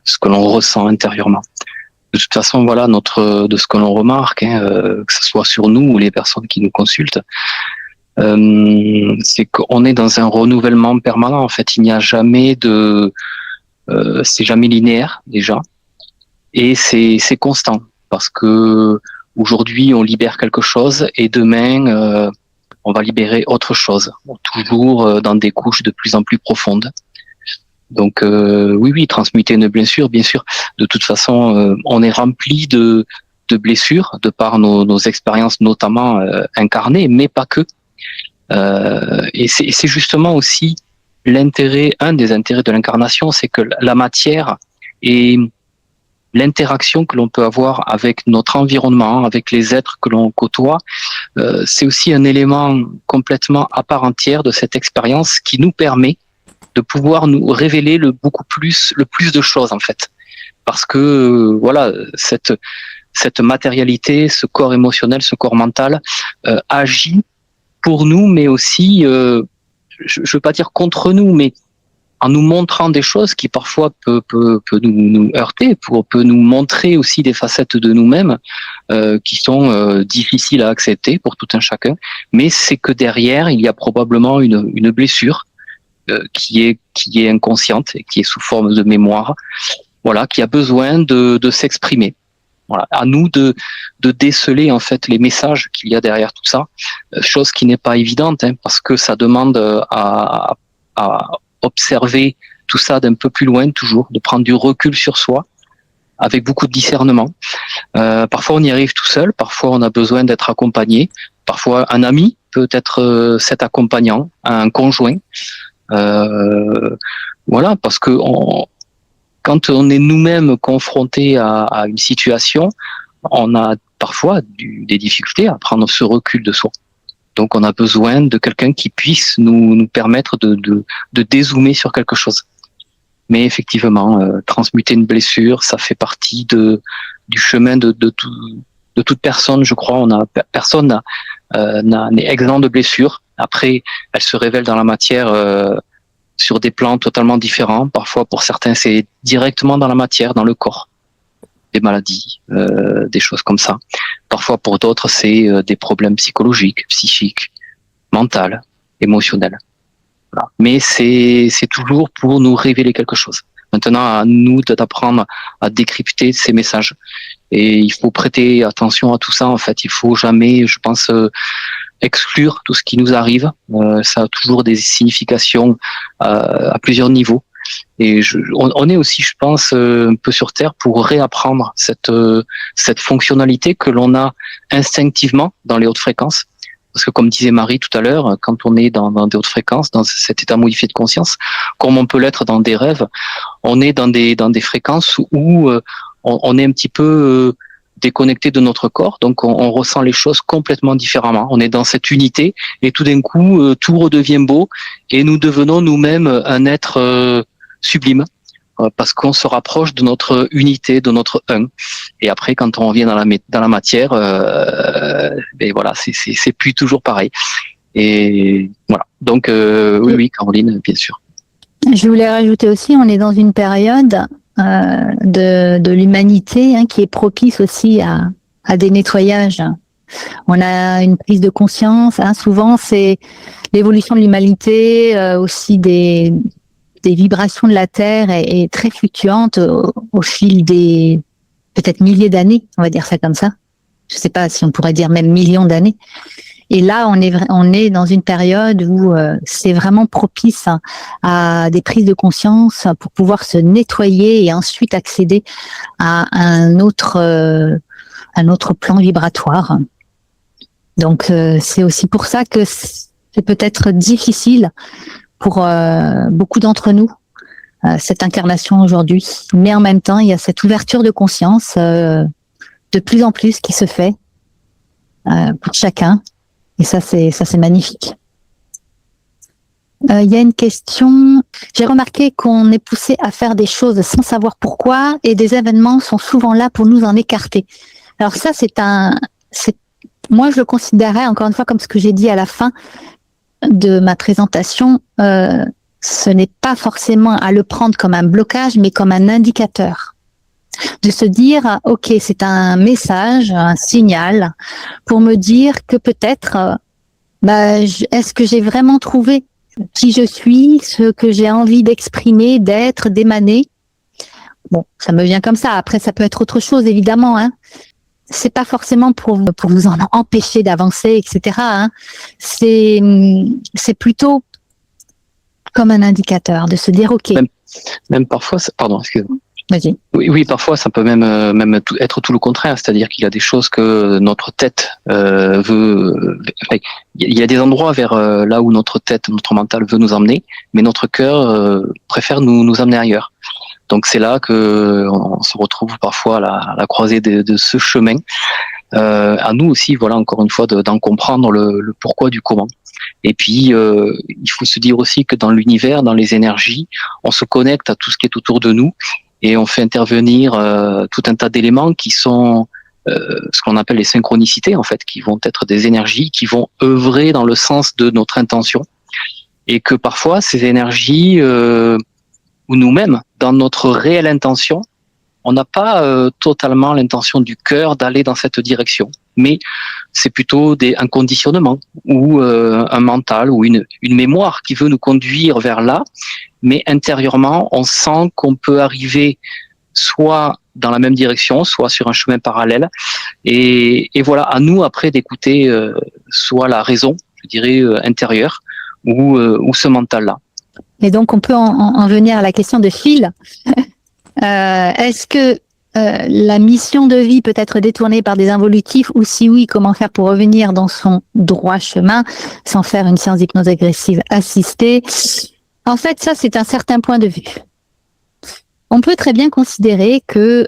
ce que l'on ressent intérieurement. De toute façon, voilà, de ce que l'on remarque, que ce soit sur nous ou les personnes qui nous consultent, c'est qu'on est dans un renouvellement permanent. En fait, il n'y a jamais c'est jamais linéaire déjà, et c'est constant parce que aujourd'hui on libère quelque chose et demain on va libérer autre chose, toujours dans des couches de plus en plus profondes. Donc oui, transmuter une blessure, bien sûr. De toute façon, on est rempli de blessures de par nos expériences, notamment incarnées, mais pas que. Et c'est justement aussi un des intérêts de l'incarnation, c'est que la matière et l'interaction que l'on peut avoir avec notre environnement, avec les êtres que l'on côtoie, c'est aussi un élément complètement à part entière de cette expérience qui nous permet de pouvoir nous révéler le plus de choses en fait, parce que voilà, cette matérialité, ce corps émotionnel, ce corps mental agit pour nous, mais aussi, je veux pas dire contre nous, mais en nous montrant des choses qui parfois peut nous heurter, peut nous montrer aussi des facettes de nous-mêmes qui sont difficiles à accepter pour tout un chacun. Mais c'est que derrière, il y a probablement une blessure qui est inconsciente et qui est sous forme de mémoire, voilà, qui a besoin de s'exprimer. Voilà, à nous de déceler en fait les messages qu'il y a derrière tout ça, chose qui n'est pas évidente, parce que ça demande à observer tout ça d'un peu plus loin toujours, de prendre du recul sur soi, avec beaucoup de discernement. Parfois, on y arrive tout seul. Parfois, on a besoin d'être accompagné. Parfois, un ami peut être cet accompagnant, un conjoint. Voilà, parce que quand on est nous-mêmes confrontés à une situation, on a parfois des difficultés à prendre ce recul de soi. Donc, on a besoin de quelqu'un qui puisse nous permettre de dézoomer sur quelque chose. Mais effectivement, transmuter une blessure, ça fait partie du chemin de toute personne, je crois. Personne n'est exempt de blessures. Après, elles se révèlent dans la matière sur des plans totalement différents. Parfois, pour certains, c'est directement dans la matière, dans le corps. Des maladies, des choses comme ça. Parfois, pour d'autres, c'est des problèmes psychologiques, psychiques, mentaux, émotionnels. Voilà. Mais c'est toujours pour nous révéler quelque chose. Maintenant, à nous d'apprendre à décrypter ces messages. Et il faut prêter attention à tout ça, en fait. Il faut jamais, je pense, exclure tout ce qui nous arrive. Ça a toujours des significations à plusieurs niveaux. Et on est aussi, je pense, un peu sur Terre pour réapprendre cette fonctionnalité que l'on a instinctivement dans les hautes fréquences. Parce que comme disait Marie tout à l'heure, quand on est dans des hautes fréquences, dans cet état modifié de conscience, comme on peut l'être dans des rêves, on est dans des fréquences où on est un petit peu déconnecté de notre corps, donc on ressent les choses complètement différemment. On est dans cette unité et tout d'un coup, tout redevient beau et nous devenons nous-mêmes un être sublime parce qu'on se rapproche de notre unité, de notre un. Et après, quand on revient dans la matière, ben voilà, c'est plus toujours pareil. Et voilà. Donc oui, Caroline, bien sûr. Je voulais rajouter aussi, on est dans une période de l'humanité qui est propice aussi à des nettoyages. On a une prise de conscience. Souvent, c'est l'évolution de l'humanité, aussi des vibrations de la Terre est très fluctuante au fil des peut-être milliers d'années, on va dire ça comme ça. Je sais pas si on pourrait dire même millions d'années. Et là, on est dans une période où c'est vraiment propice à des prises de conscience pour pouvoir se nettoyer et ensuite accéder à un autre plan vibratoire. Donc, c'est aussi pour ça que c'est peut-être difficile pour beaucoup d'entre nous, cette incarnation aujourd'hui. Mais en même temps, il y a cette ouverture de conscience de plus en plus qui se fait pour chacun. Et ça, c'est magnifique. Il y a une question. J'ai remarqué qu'on est poussé à faire des choses sans savoir pourquoi, et des événements sont souvent là pour nous en écarter. Alors ça, moi, je le considérais encore une fois comme ce que j'ai dit à la fin de ma présentation. Ce n'est pas forcément à le prendre comme un blocage, mais comme un indicateur. De se dire, ok, c'est un message, un signal pour me dire que peut-être, est-ce que j'ai vraiment trouvé qui je suis, ce que j'ai envie d'exprimer, d'être, d'émaner. Bon, ça me vient comme ça. Après, ça peut être autre chose, évidemment. C'est pas forcément pour vous en empêcher d'avancer, etc. C'est plutôt comme un indicateur de se dire, ok. Même parfois, pardon, excusez-moi. Vas-y. Oui, parfois ça peut même être tout le contraire, c'est-à-dire qu'il y a des choses que notre tête veut. Il y a des endroits vers là où notre tête, notre mental veut nous emmener, mais notre cœur préfère nous amener ailleurs. Donc c'est là que on se retrouve parfois à la croisée de ce chemin. À nous aussi, voilà, encore une fois, d'en comprendre le pourquoi du comment. Et puis, il faut se dire aussi que dans l'univers, dans les énergies, on se connecte à tout ce qui est autour de nous. Et on fait intervenir tout un tas d'éléments qui sont ce qu'on appelle les synchronicités, en fait, qui vont être des énergies qui vont œuvrer dans le sens de notre intention. Et que parfois, ces énergies, ou nous-mêmes, dans notre réelle intention, on n'a pas totalement l'intention du cœur d'aller dans cette direction. Mais c'est plutôt un conditionnement ou un mental ou une mémoire qui veut nous conduire vers là. Mais intérieurement, on sent qu'on peut arriver soit dans la même direction, soit sur un chemin parallèle. Et voilà, à nous après d'écouter soit la raison, je dirais, intérieure, ou ce mental-là. Et donc, on peut en venir à la question de Phil. Est-ce que la mission de vie peut être détournée par des involutifs, ou si oui, comment faire pour revenir dans son droit chemin sans faire une séance d'hypnose agressive assistée. En fait, ça, c'est un certain point de vue. On peut très bien considérer que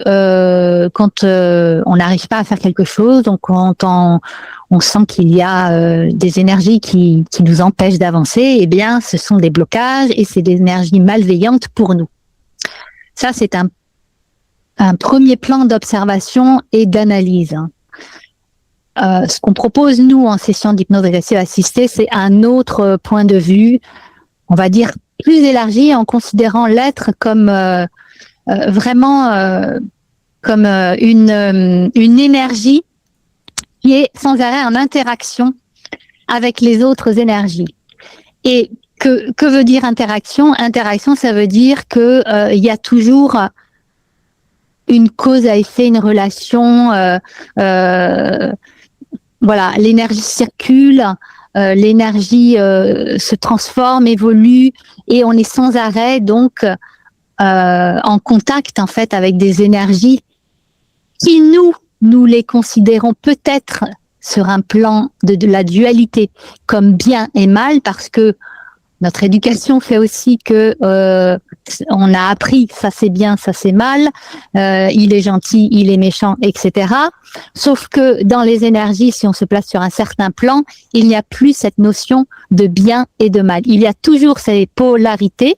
quand on n'arrive pas à faire quelque chose, donc quand on sent qu'il y a des énergies qui nous empêchent d'avancer, eh bien, ce sont des blocages et c'est des énergies malveillantes pour nous. Ça, c'est un premier plan d'observation et d'analyse. Ce qu'on propose, nous, en session d'hypnose agressive assistée, c'est un autre point de vue, on va dire, plus élargi, en considérant l'être comme vraiment comme une énergie qui est sans arrêt en interaction avec les autres énergies. Et que veut dire interaction? Interaction, ça veut dire que il y a toujours une cause à effet, une relation. Voilà, l'énergie circule, l'énergie se transforme, évolue, et on est sans arrêt donc en contact en fait avec des énergies qui nous les considérons peut-être sur un plan de la dualité comme bien et mal, parce que notre éducation fait aussi que on a appris ça c'est bien, ça c'est mal, il est gentil, il est méchant, etc. Sauf que dans les énergies, si on se place sur un certain plan, il n'y a plus cette notion de bien et de mal. Il y a toujours ces polarités,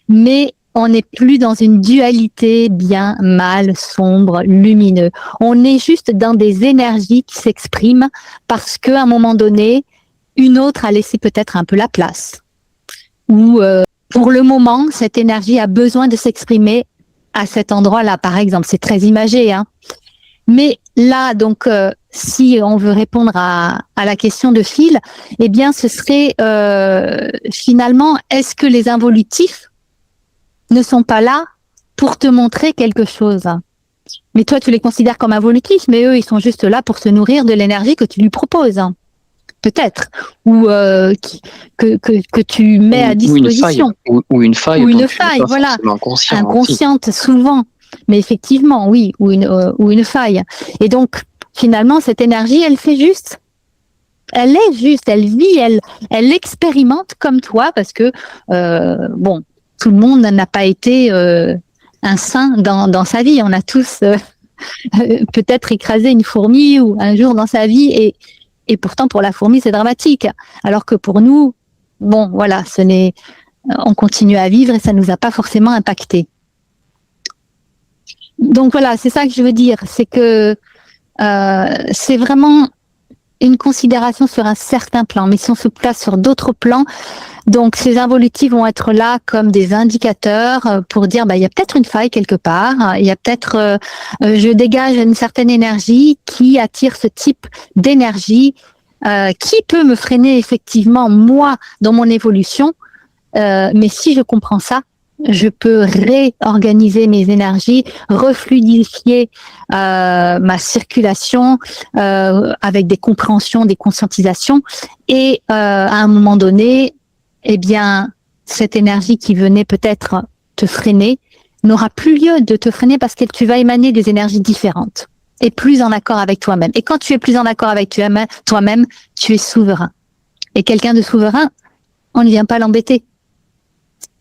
mais on n'est plus dans une dualité bien, mal, sombre, lumineux. On est juste dans des énergies qui s'expriment parce qu'à un moment donné, une autre a laissé peut-être un peu la place. Ou pour le moment, cette énergie a besoin de s'exprimer à cet endroit-là, par exemple. C'est très imagé, hein. Mais là, donc, si on veut répondre à la question de Phil, eh bien, ce serait finalement, est-ce que les involutifs ne sont pas là pour te montrer quelque chose? Mais toi, tu les considères comme involutifs, mais eux, ils sont juste là pour se nourrir de l'énergie que tu lui proposes. Peut-être, ou que tu mets à disposition, ou une faille, ou une faille, voilà, inconsciente souvent, mais effectivement, oui, ou une faille. Et donc, finalement, cette énergie, elle fait juste, elle est juste, elle vit, elle expérimente comme toi, parce que bon, tout le monde n'a pas été un saint dans sa vie. On a tous peut-être écrasé une fourmi ou un jour dans sa vie, et pourtant, pour la fourmi, c'est dramatique. Alors que pour nous, bon, voilà, on continue à vivre et ça nous a pas forcément impacté. Donc voilà, c'est ça que je veux dire, c'est que c'est vraiment une considération sur un certain plan. Mais si on se place sur d'autres plans, donc ces involutifs vont être là comme des indicateurs pour dire, il y a peut-être une faille quelque part, il y a peut-être, je dégage une certaine énergie qui attire ce type d'énergie qui peut me freiner effectivement moi dans mon évolution. Mais si je comprends ça, je peux réorganiser mes énergies, refluidifier ma circulation avec des compréhensions, des conscientisations, et à un moment donné, eh bien, cette énergie qui venait peut-être te freiner n'aura plus lieu de te freiner parce que tu vas émaner des énergies différentes et plus en accord avec toi-même. Et quand tu es plus en accord avec toi-même, tu es souverain. Et quelqu'un de souverain, on ne vient pas l'embêter.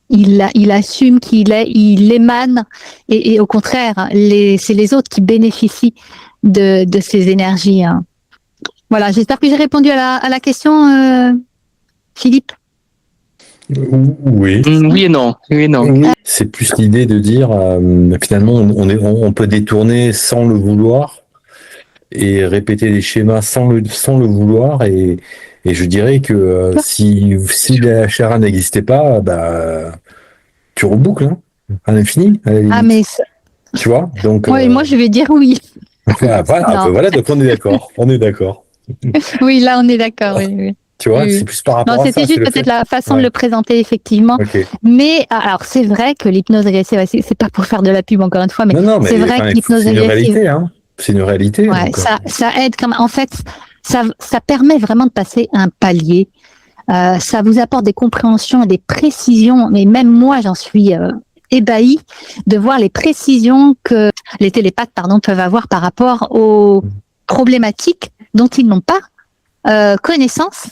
Il assume il émane, et au contraire, c'est les autres qui bénéficient de ces énergies. Hein. Voilà, j'espère que j'ai répondu à la question, Philippe. Oui. Oui et non. Oui, c'est plus l'idée de dire finalement on peut détourner sans le vouloir et répéter les schémas sans le vouloir, et je dirais que si la Chara n'existait pas, tu reboucles hein, à l'infini. Ah mais tu vois, donc moi je vais dire oui. voilà, donc on est d'accord. Oui, là on est d'accord. Oui. Tu vois, c'est plus par rapport à ça. C'était juste peut-être la façon de le présenter, effectivement. Okay. Mais alors, c'est vrai que l'hypnose agressive, c'est pas pour faire de la pub encore une fois, mais, c'est vrai que l'hypnose agressive, réalité, hein. C'est une réalité. Ouais, donc, ça aide quand même. En fait, ça permet vraiment de passer un palier. Ça vous apporte des compréhensions et des précisions. Mais même moi, j'en suis ébahie de voir les précisions que les télépathes, peuvent avoir par rapport aux problématiques dont ils n'ont pas connaissance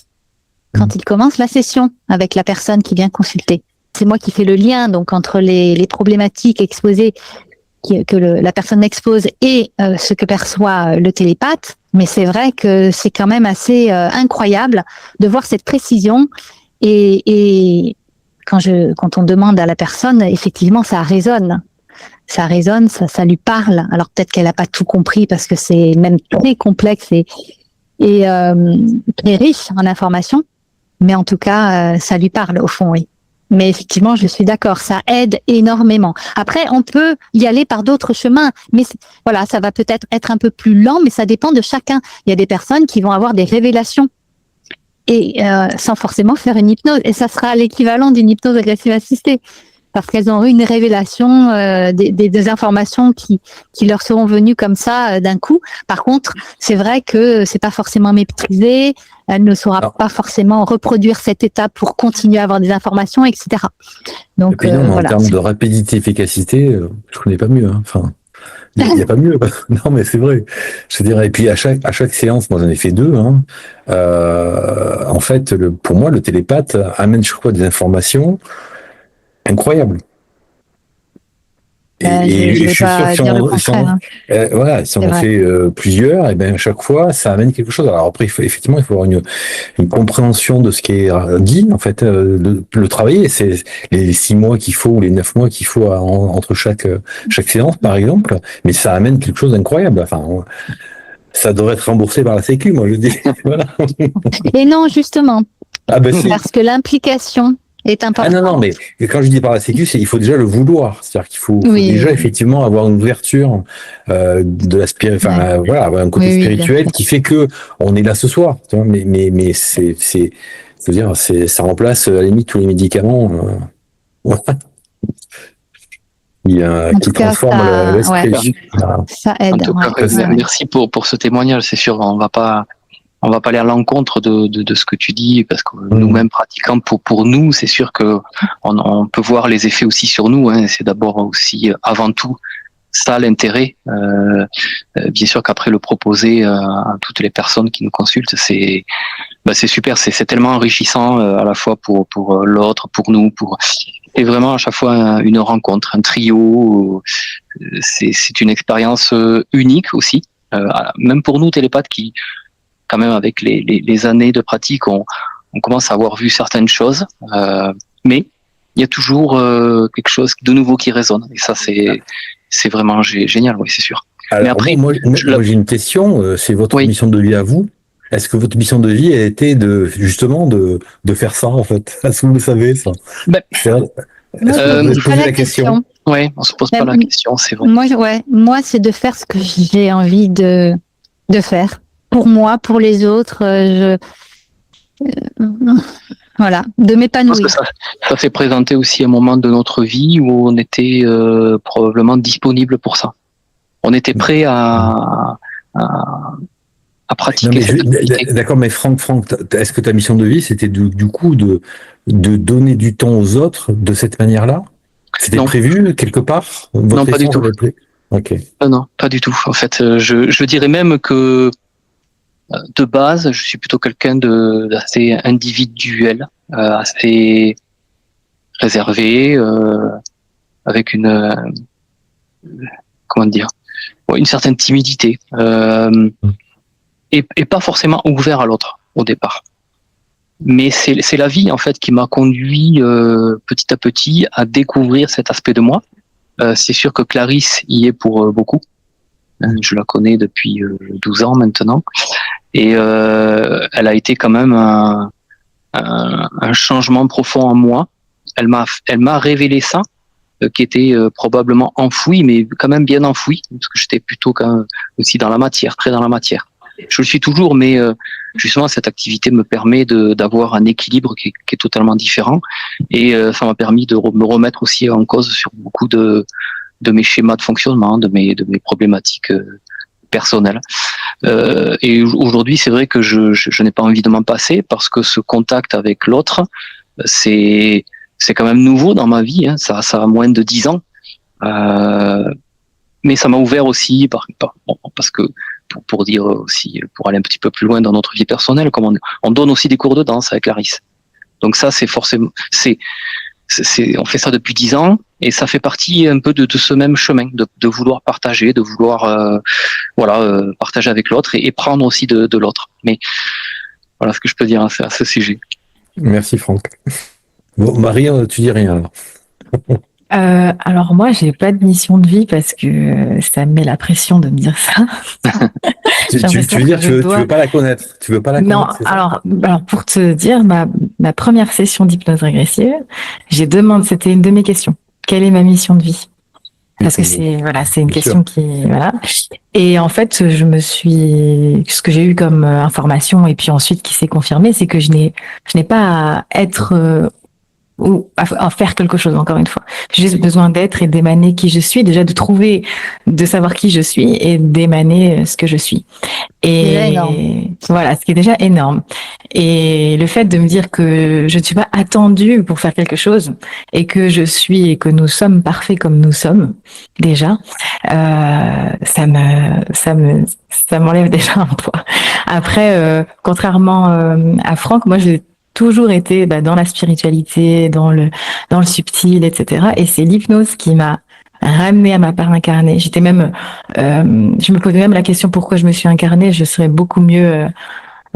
quand ils commencent la session avec la personne qui vient consulter. C'est moi qui fais le lien donc entre les problématiques exposées que la personne expose et ce que perçoit le télépathe. Mais c'est vrai que c'est quand même assez incroyable de voir cette précision et quand on demande à la personne, effectivement, ça résonne, ça lui parle. Alors peut-être qu'elle n'a pas tout compris parce que c'est même très complexe et très riche en informations, mais en tout cas, ça lui parle au fond, oui. Mais effectivement, je suis d'accord, ça aide énormément. Après, on peut y aller par d'autres chemins, mais voilà, ça va peut-être être un peu plus lent, mais ça dépend de chacun. Il y a des personnes qui vont avoir des révélations et sans forcément faire une hypnose, et ça sera l'équivalent d'une hypnose agressive assistée, parce qu'elles ont eu une révélation, des informations qui leur seront venues comme ça d'un coup. Par contre, c'est vrai que c'est pas forcément maîtrisé. Elle ne saura pas forcément reproduire cette étape pour continuer à avoir des informations, etc. Donc, et puis non, voilà. En termes de rapidité, efficacité, je connais pas mieux. Hein. Enfin, il n'y a pas mieux. Non, mais c'est vrai. Je dirais. Et puis à chaque séance, moi j'en ai fait 2. Hein, en fait, pour moi, le télépathe amène chaque fois des informations incroyables. Je je vais suis sûr pas que si dire le on, contraire. voilà, si on C'est en vrai. fait plusieurs, et ben à chaque fois, ça amène quelque chose. Alors après, effectivement, il faut avoir une compréhension de ce qui est dit, en fait, le travailler. C'est les 6 mois qu'il faut ou les 9 mois qu'il faut entre chaque séance, par exemple. Mais ça amène quelque chose d'incroyable. Enfin, ça devrait être remboursé par la Sécu, moi je dis. Voilà. Et non, justement, Ah ben si. parce que l'implication est Ah importante. non, mais quand je dis par la Sécu, il faut déjà le vouloir. C'est-à-dire qu'il faut déjà effectivement avoir une ouverture de la voilà, avoir un côté spirituel qui fait que on est là ce soir. Tu vois, mais faut dire, ça remplace à la limite tous les médicaments qui transforment l'esprit. Ça aide. En tout cas, merci pour ce témoignage. C'est sûr, on va pas aller à l'encontre de ce que tu dis, parce que nous-mêmes pratiquants, pour nous, c'est sûr que on peut voir les effets aussi sur nous. Hein. C'est d'abord aussi, avant tout, ça l'intérêt. Bien sûr qu'après le proposer à toutes les personnes qui nous consultent, c'est super. C'est tellement enrichissant à la fois pour l'autre, pour nous, et vraiment à chaque fois une rencontre, un trio. C'est une expérience unique aussi, même pour nous télépathes qui, quand même, avec les années de pratique, on commence à avoir vu certaines choses, mais il y a toujours quelque chose de nouveau qui résonne. Et ça, c'est vraiment génial, oui, c'est sûr. Alors, mais après, moi j'ai une question. C'est votre mission de vie à vous. Est-ce que votre mission de vie a été justement de faire ça, en fait? Est-ce que vous le savez, ça? Moi, je pose la question. Oui, on se pose pas la question, c'est vrai. Moi, c'est de faire ce que j'ai envie de faire. Pour moi, pour les autres, voilà, de m'épanouir. Parce que ça s'est présenté aussi à un moment de notre vie où on était probablement disponible pour ça. On était prêt à pratiquer cette activité. D'accord, mais Franck, est-ce que ta mission de vie, c'était du coup de donner du temps aux autres de cette manière-là? C'était prévu quelque part? Non, pas du tout. Ok. Non, pas du tout. En fait, je dirais même que de base, je suis plutôt quelqu'un d'assez individuel, assez réservé, avec une certaine timidité, et pas forcément ouvert à l'autre au départ. Mais c'est la vie en fait qui m'a conduit petit à petit à découvrir cet aspect de moi. C'est sûr que Clarisse y est pour beaucoup. Je la connais depuis 12 ans maintenant. Et elle a été quand même un changement profond en moi. Elle m'a révélé ça, qui était probablement enfoui, mais quand même bien enfoui, parce que j'étais plutôt quand même aussi dans la matière, très dans la matière. Je le suis toujours, mais justement cette activité me permet d'avoir un équilibre qui est totalement différent, et ça m'a permis de me remettre aussi en cause sur beaucoup de mes schémas de fonctionnement, de mes problématiques personnelles. Et aujourd'hui, c'est vrai que je n'ai pas envie de m'en passer, parce que ce contact avec l'autre, c'est c'est quand même nouveau dans ma vie, hein, ça a moins de 10 ans. Mais ça m'a ouvert aussi parce que pour dire aussi, pour aller un petit peu plus loin dans notre vie personnelle, comme on donne aussi des cours de danse avec Clarisse. Donc ça, c'est forcément, on fait ça depuis 10 ans et ça fait partie un peu de ce même chemin, de vouloir partager, de vouloir partager avec l'autre et prendre aussi de l'autre. Mais voilà ce que je peux dire à ce sujet. Merci Franck. Bon, Marie, tu dis rien alors. Alors moi, j'ai pas de mission de vie parce que ça me met la pression de me dire ça. Tu veux dire, tu veux pas la connaître. Tu veux pas la non, connaître. alors pour te dire, ma première session d'hypnose régressive, c'était une de mes questions. Quelle est ma mission de vie? Parce que c'est une question qui, voilà. Et en fait, ce que j'ai eu comme information et puis ensuite qui s'est confirmé, c'est que je n'ai pas à être ou à faire quelque chose, encore une fois. J'ai juste besoin d'être et d'émaner qui je suis, déjà de savoir qui je suis et d'émaner ce que je suis. Et voilà, ce qui est déjà énorme. Et le fait de me dire que je ne suis pas attendue pour faire quelque chose et que je suis et que nous sommes parfaits comme nous sommes, déjà, ça m'enlève déjà un poids. Après, contrairement à Franck, moi, j'ai toujours été dans la spiritualité, dans le subtil, etc. Et c'est l'hypnose qui m'a ramenée à ma part incarnée. Je me posais même la question pourquoi je me suis incarnée. Je serais beaucoup mieux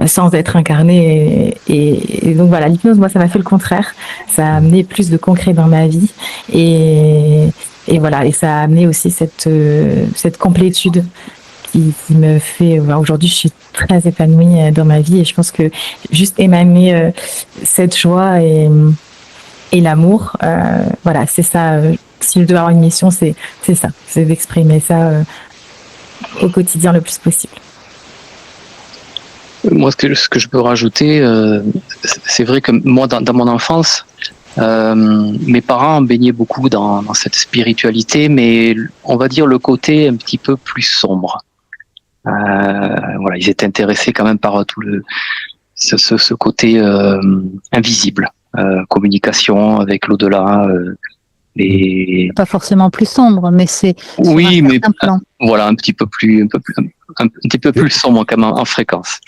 sans être incarnée. Et donc voilà, l'hypnose, moi, ça m'a fait le contraire. Ça a amené plus de concret dans ma vie. Et voilà, et ça a amené aussi cette complétude qui me fait, aujourd'hui, je suis très épanouie dans ma vie et je pense que juste émaner cette joie et l'amour, voilà, c'est ça. Si je dois avoir une mission, c'est ça, c'est d'exprimer ça au quotidien le plus possible. Moi, ce que je peux rajouter, c'est vrai que moi, dans mon enfance, mes parents baignaient beaucoup dans cette spiritualité, mais on va dire le côté un petit peu plus sombre. Ils étaient intéressés quand même par tout ce côté invisible, communication avec l'au-delà. Pas forcément plus sombre, mais c'est oui, mais plan. Voilà, un petit peu plus sombre quand même en fréquence.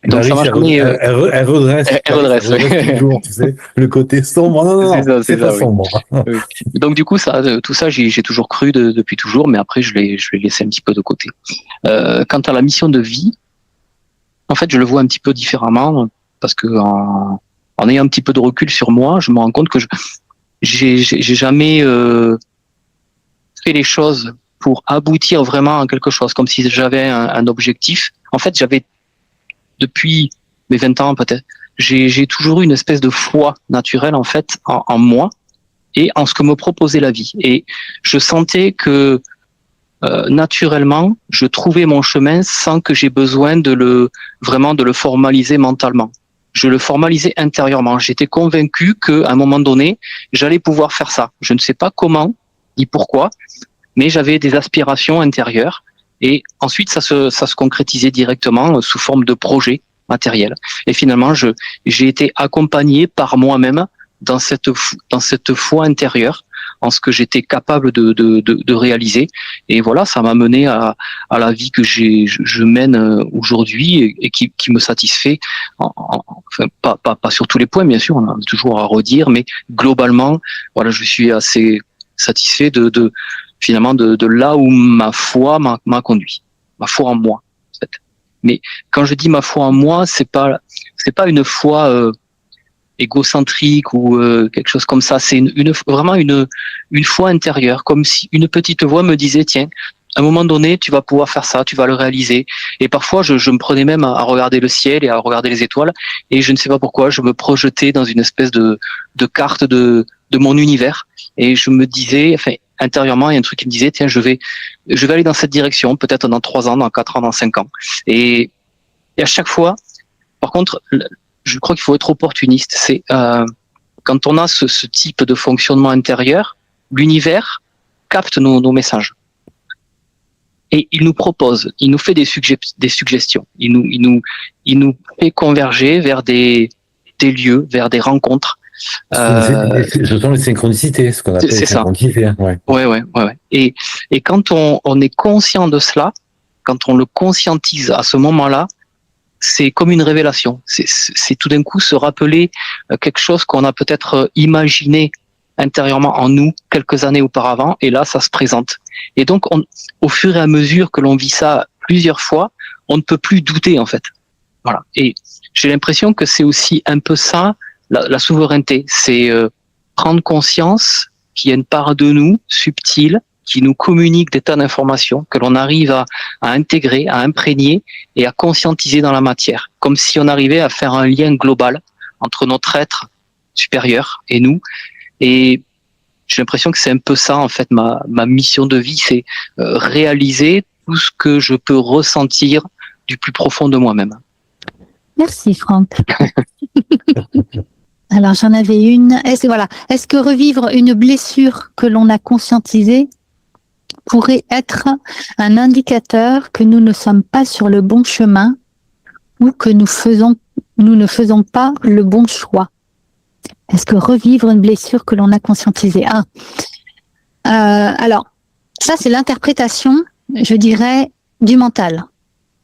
Donc ça marche. Elle redresse toujours, tu sais, le côté sombre. Non, c'est pas sombre. Oui. Donc du coup, tout ça, j'ai toujours cru depuis toujours, mais après, je l'ai laissé un petit peu de côté. Quant à la mission de vie, en fait, je le vois un petit peu différemment parce que en ayant un petit peu de recul sur moi, je me rends compte que j'ai jamais fait les choses pour aboutir vraiment à quelque chose, comme si j'avais un objectif. En fait, j'avais, depuis mes 20 ans peut-être, j'ai toujours eu une espèce de foi naturelle en fait en moi et en ce que me proposait la vie. Et je sentais que naturellement, je trouvais mon chemin sans que j'ai besoin de le formaliser mentalement. Je le formalisais intérieurement. J'étais convaincu qu'à un moment donné, j'allais pouvoir faire ça. Je ne sais pas comment ni pourquoi, mais j'avais des aspirations intérieures. Et ensuite, ça se concrétisait directement sous forme de projet matériel. Et finalement, j'ai été accompagné par moi-même dans cette foi intérieure, en ce que j'étais capable de réaliser. Et voilà, ça m'a mené à la vie que je mène aujourd'hui et qui me satisfait. Enfin, pas sur tous les points, bien sûr, on a toujours à redire, mais globalement, voilà, je suis assez satisfait finalement de là où ma foi m'a conduit, ma foi en moi, en fait. Mais quand je dis ma foi en moi, c'est pas une foi égocentrique ou quelque chose comme ça. C'est vraiment une foi intérieure, comme si une petite voix me disait tiens, à un moment donné, tu vas pouvoir faire ça, tu vas le réaliser. Et parfois, je me prenais même à regarder le ciel et à regarder les étoiles, et je ne sais pas pourquoi, je me projetais dans une espèce de carte de mon univers, et je me disais, enfin, intérieurement, il y a un truc qui me disait tiens, je vais aller dans cette direction, peut-être dans 3 ans, dans 4 ans, dans 5 ans. Et à chaque fois, par contre, je crois qu'il faut être opportuniste. C'est quand on a ce type de fonctionnement intérieur, l'univers capte nos messages. Et il nous propose, il nous fait des suggestions. Il nous fait converger vers des lieux, vers des rencontres Ce sont les synchronicités, ce qu'on appelle les synchronicités. Ouais. Ouais. Et quand on est conscient de cela, quand on le conscientise à ce moment-là, c'est comme une révélation. C'est tout d'un coup se rappeler quelque chose qu'on a peut-être imaginé intérieurement en nous quelques années auparavant, et là, ça se présente. Et donc, au fur et à mesure que l'on vit ça plusieurs fois, on ne peut plus douter, en fait. Voilà. Et j'ai l'impression que c'est aussi un peu ça, la souveraineté. C'est prendre conscience qu'il y a une part de nous subtile qui nous communique des tas d'informations que l'on arrive à intégrer, à imprégner et à conscientiser dans la matière. Comme si on arrivait à faire un lien global entre notre être supérieur et nous. Et j'ai l'impression que c'est un peu ça, en fait, ma mission de vie, c'est réaliser tout ce que je peux ressentir du plus profond de moi-même. Merci Franck. Alors j'en avais une. Est-ce que revivre une blessure que l'on a conscientisée pourrait être un indicateur que nous ne sommes pas sur le bon chemin ou que nous ne faisons pas le bon choix? Est-ce que revivre une blessure que l'on a conscientisée? Alors, ça c'est l'interprétation, je dirais, du mental.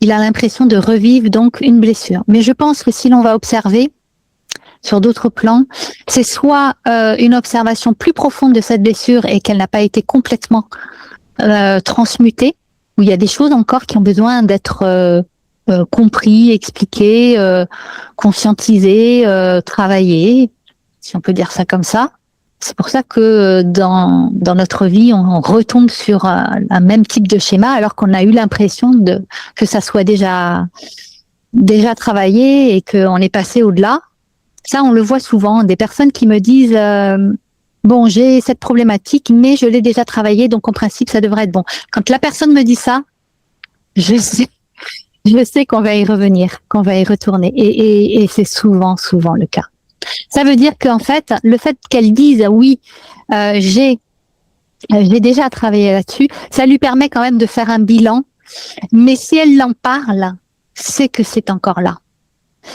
Il a l'impression de revivre donc une blessure. Mais je pense que si l'on va observer sur d'autres plans, c'est soit une observation plus profonde de cette blessure et qu'elle n'a pas été complètement transmutée, où il y a des choses encore qui ont besoin d'être compris, expliquées, conscientisées, travaillées, si on peut dire ça comme ça. C'est pour ça que dans notre vie, on retombe sur un même type de schéma, alors qu'on a eu l'impression que ça soit déjà travaillé et qu'on est passé au-delà. Ça, on le voit souvent, des personnes qui me disent bon, j'ai cette problématique, mais je l'ai déjà travaillé, donc en principe, ça devrait être bon. Quand la personne me dit ça, je sais qu'on va y revenir, qu'on va y retourner, et c'est souvent le cas. Ça veut dire qu'en fait, le fait qu'elle dise oui, j'ai déjà travaillé là-dessus, ça lui permet quand même de faire un bilan. Mais si elle en parle, c'est que c'est encore là.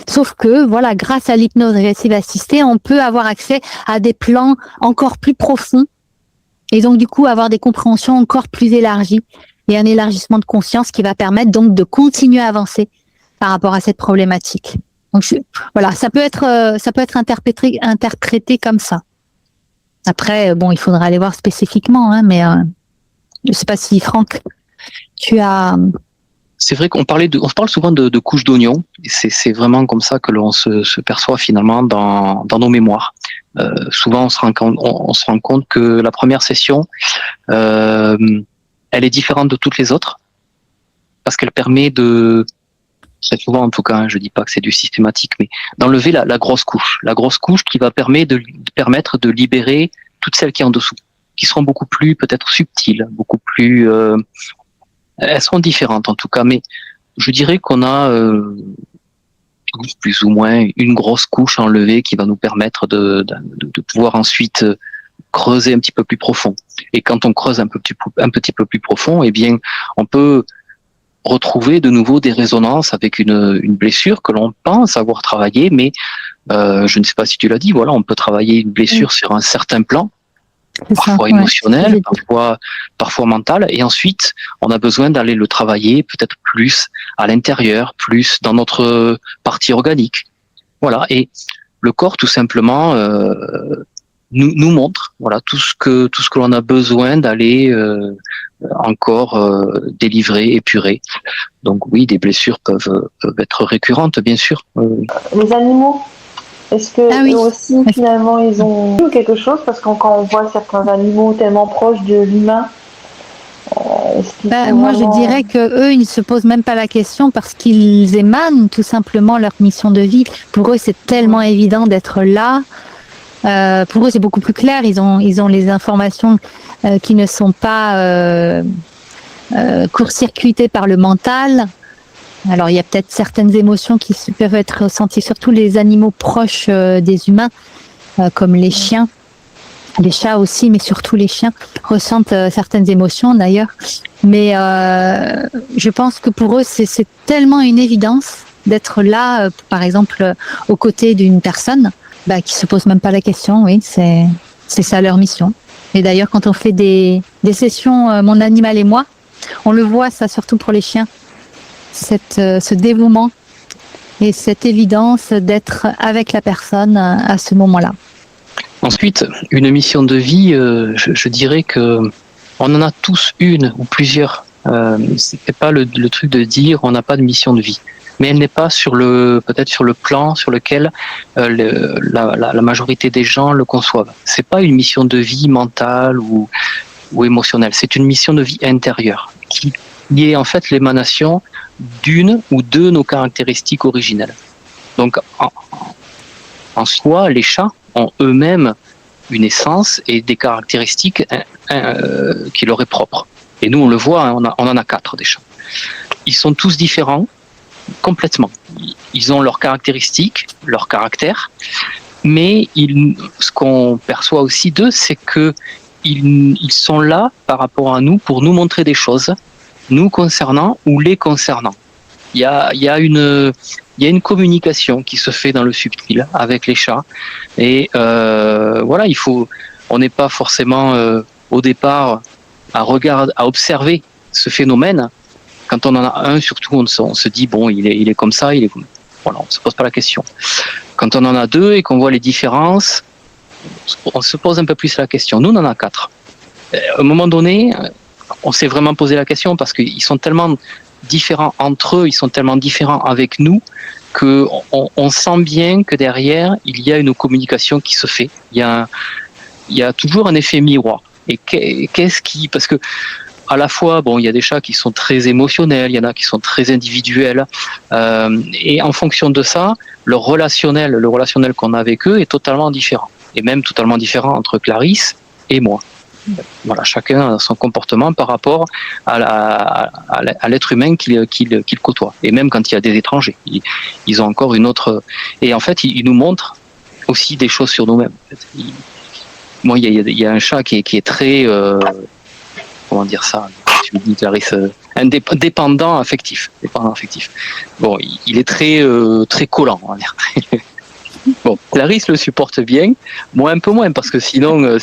Sauf que, voilà, grâce à l'hypnose régressive assistée, on peut avoir accès à des plans encore plus profonds et donc du coup avoir des compréhensions encore plus élargies et un élargissement de conscience qui va permettre donc de continuer à avancer par rapport à cette problématique. Donc voilà, ça peut être interprété comme ça. Après, bon, il faudra aller voir spécifiquement, mais je sais pas si Franck, tu as. C'est vrai qu'on parle souvent de couches d'oignon, et c'est vraiment comme ça que l'on se perçoit finalement dans nos mémoires. Souvent, on se rend compte que la première session, elle est différente de toutes les autres parce qu'elle permet très souvent en tout cas, je dis pas que c'est du systématique, mais d'enlever la grosse couche qui va permettre de libérer toutes celles qui sont en dessous, qui seront beaucoup plus peut-être subtiles, beaucoup plus, elles seront différentes en tout cas, mais je dirais qu'on a plus ou moins une grosse couche enlevée qui va nous permettre de pouvoir ensuite creuser un petit peu plus profond. Et quand on creuse un petit peu plus profond, eh bien, on peut retrouver de nouveau des résonances avec une blessure que l'on pense avoir travaillée, mais je ne sais pas si tu l'as dit, voilà, on peut travailler une blessure sur un certain plan, parfois émotionnel, parfois mental, et ensuite on a besoin d'aller le travailler peut-être plus à l'intérieur, plus dans notre partie organique. Voilà, et le corps tout simplement nous montre voilà tout ce que l'on a besoin d'aller encore délivrer, épurer. Donc oui, des blessures peuvent être récurrentes, bien sûr. Les animaux, est-ce que eux aussi finalement ils ont eu quelque chose, parce que quand on voit certains animaux tellement proches de l'humain, moi je dirais que eux ils ne se posent même pas la question parce qu'ils émanent tout simplement leur mission de vie. Pour eux c'est tellement évident d'être là. Pour eux, c'est beaucoup plus clair. Ils ont les informations qui ne sont pas court-circuitées par le mental. Alors, il y a peut-être certaines émotions qui peuvent être ressenties, surtout les animaux proches des humains, comme les chiens, les chats aussi, mais surtout les chiens ressentent certaines émotions d'ailleurs. Mais je pense que pour eux, c'est tellement une évidence d'être là, par exemple, aux côtés d'une personne. qui se posent même pas la question. Oui, c'est ça leur mission. Et d'ailleurs, quand on fait des sessions Mon Animal et moi, on le voit ça surtout pour les chiens, ce dévouement et cette évidence d'être avec la personne à ce moment-là. Ensuite, une mission de vie, je dirais que on en a tous une ou plusieurs. C'est pas le truc de dire on n'a pas de mission de vie, mais elle n'est pas peut-être sur le plan sur lequel la majorité des gens le conçoivent. C'est pas une mission de vie mentale ou émotionnelle. C'est une mission de vie intérieure qui est en fait l'émanation d'une ou de nos caractéristiques originelles. Donc en soi, les chats ont eux-mêmes une essence et des caractéristiques qui leur est propre. Et nous, on le voit, on en a 4 des chats. Ils sont tous différents, complètement. Ils ont leurs caractéristiques, leur caractère, mais ce qu'on perçoit aussi d'eux, c'est que ils sont là par rapport à nous pour nous montrer des choses, nous concernant ou les concernant. Il y a une communication qui se fait dans le subtil avec les chats. Et voilà, on n'est pas forcément au départ à observer ce phénomène. Quand on en a un, surtout, on se dit bon, il est comme ça, voilà, on se pose pas la question. Quand on en a 2 et qu'on voit les différences, on se pose un peu plus la question. Nous, on en a 4. À un moment donné, on s'est vraiment posé la question parce qu'ils sont tellement différents entre eux, ils sont tellement différents avec nous que on sent bien que derrière il y a une communication qui se fait. Il y a toujours un effet miroir. Et parce que à la fois, bon, il y a des chats qui sont très émotionnels, il y en a qui sont très individuels, et en fonction de ça, le relationnel qu'on a avec eux est totalement différent, et même totalement différent entre Clarisse et moi. Voilà, chacun a son comportement par rapport à l'être humain qu'il côtoie. Et même quand il y a des étrangers, ils ont encore une autre. Et en fait, ils nous montrent aussi des choses sur nous-mêmes. Moi, il y a un chat qui est très, comment dire ça, tu me dis, Clarisse, dépendant affectif. Bon, il est très très collant, on va dire. Bon, Clarisse le supporte bien, moi un peu moins parce que sinon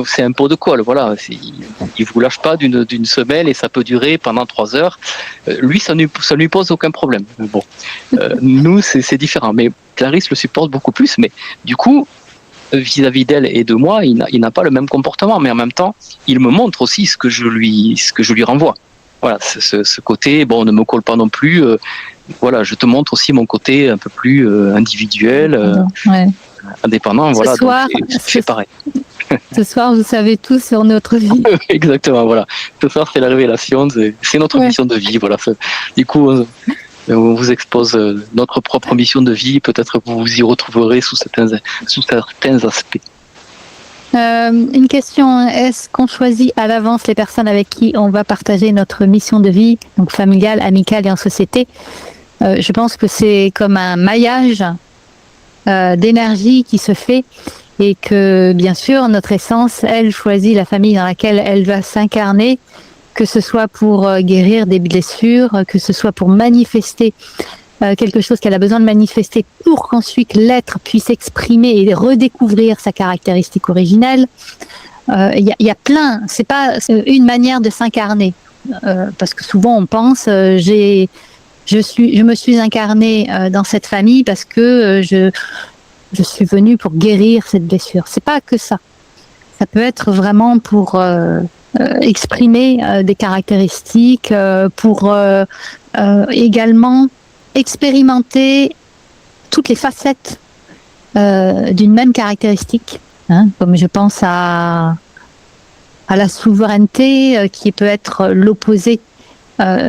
c'est un pot de colle, voilà. Il vous lâche pas d'une semelle et ça peut durer pendant 3 heures. Lui, ça lui pose aucun problème. Bon, nous, c'est différent. Mais Clarisse le supporte beaucoup plus. Mais du coup, vis-à-vis d'elle et de moi, il n'a pas le même comportement. Mais en même temps, il me montre aussi ce que je lui renvoie. Voilà, ce côté, bon, ne me colle pas non plus. Voilà, je te montre aussi mon côté un peu plus individuel. Ouais. Indépendant, voilà, soir, donc c'est pareil. Ce soir, vous savez tout sur notre vie. Exactement, voilà. Ce soir, c'est la révélation, c'est notre mission de vie, voilà. Du coup, on vous expose notre propre mission de vie, peut-être que vous vous y retrouverez sous certains aspects. Une question, est-ce qu'on choisit à l'avance les personnes avec qui on va partager notre mission de vie, donc familiale, amicale et en société? Je pense que c'est comme un maillage d'énergie qui se fait et que bien sûr notre essence, elle choisit la famille dans laquelle elle va s'incarner, que ce soit pour guérir des blessures, que ce soit pour manifester quelque chose qu'elle a besoin de manifester pour qu'ensuite l'être puisse exprimer et redécouvrir sa caractéristique originelle. Il y a plein, c'est pas une manière de s'incarner, parce que souvent on pense je me suis incarnée dans cette famille parce que je suis venue pour guérir cette blessure. C'est pas que ça. Ça peut être vraiment pour exprimer des caractéristiques, pour également expérimenter toutes les facettes d'une même caractéristique. Hein, comme je pense à la souveraineté qui peut être l'opposé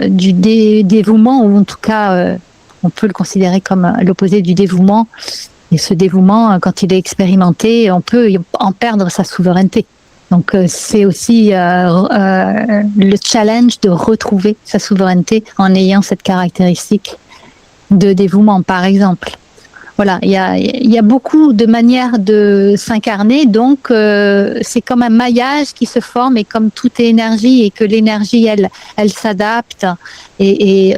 du dévouement, ou en tout cas on peut le considérer comme l'opposé du dévouement. Et ce dévouement, quand il est expérimenté, on peut en perdre sa souveraineté. Donc c'est aussi le challenge de retrouver sa souveraineté en ayant cette caractéristique de dévouement, par exemple. Voilà, il y a beaucoup de manières de s'incarner, donc c'est comme un maillage qui se forme, et comme tout est énergie, et que l'énergie, elle s'adapte, et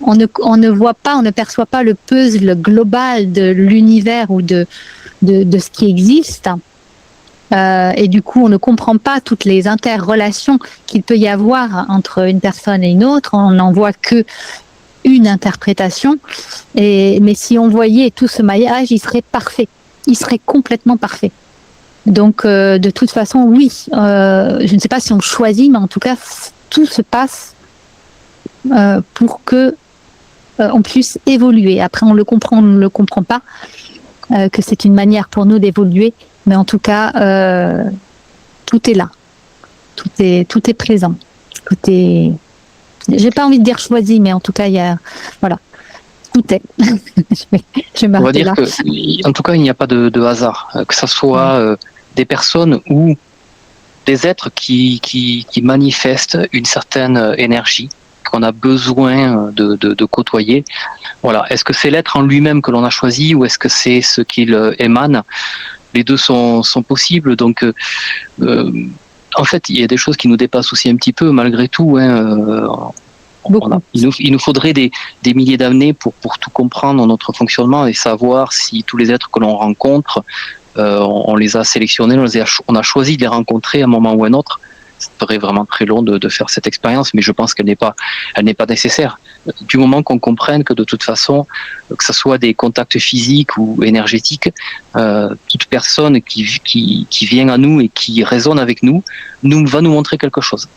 on ne voit pas, on ne perçoit pas le puzzle global de l'univers ou de ce qui existe. Et du coup, on ne comprend pas toutes les interrelations qu'il peut y avoir entre une personne et une autre. On n'en voit que une interprétation. Mais si on voyait tout ce maillage, il serait parfait. Il serait complètement parfait. Donc, de toute façon, oui. Je ne sais pas si on choisit, mais en tout cas, tout se passe pour que on puisse évoluer. Après, on ne le comprend pas, que c'est une manière pour nous d'évoluer. Mais en tout cas, tout est là, tout est présent, tout est. J'ai pas envie de dire choisi, mais en tout cas, il y a, voilà, tout est. je vais On va dire là. que, en tout cas, il n'y a pas de hasard, que ce soit des personnes ou des êtres qui manifestent une certaine énergie qu'on a besoin de côtoyer. Voilà. Est-ce que c'est l'être en lui-même que l'on a choisi ou est-ce que c'est ce qu'il émane? Les deux sont possibles, donc en fait, il y a des choses qui nous dépassent aussi un petit peu, malgré tout. Il nous faudrait des milliers d'années pour tout comprendre notre fonctionnement et savoir si tous les êtres que l'on rencontre, on les a sélectionnés, on a choisi de les rencontrer à un moment ou à un autre. Ça serait vraiment très long de faire cette expérience, mais je pense qu'elle n'est pas nécessaire. Du moment qu'on comprenne que de toute façon, que ce soit des contacts physiques ou énergétiques, toute personne qui vient à nous et qui résonne avec nous va nous montrer quelque chose.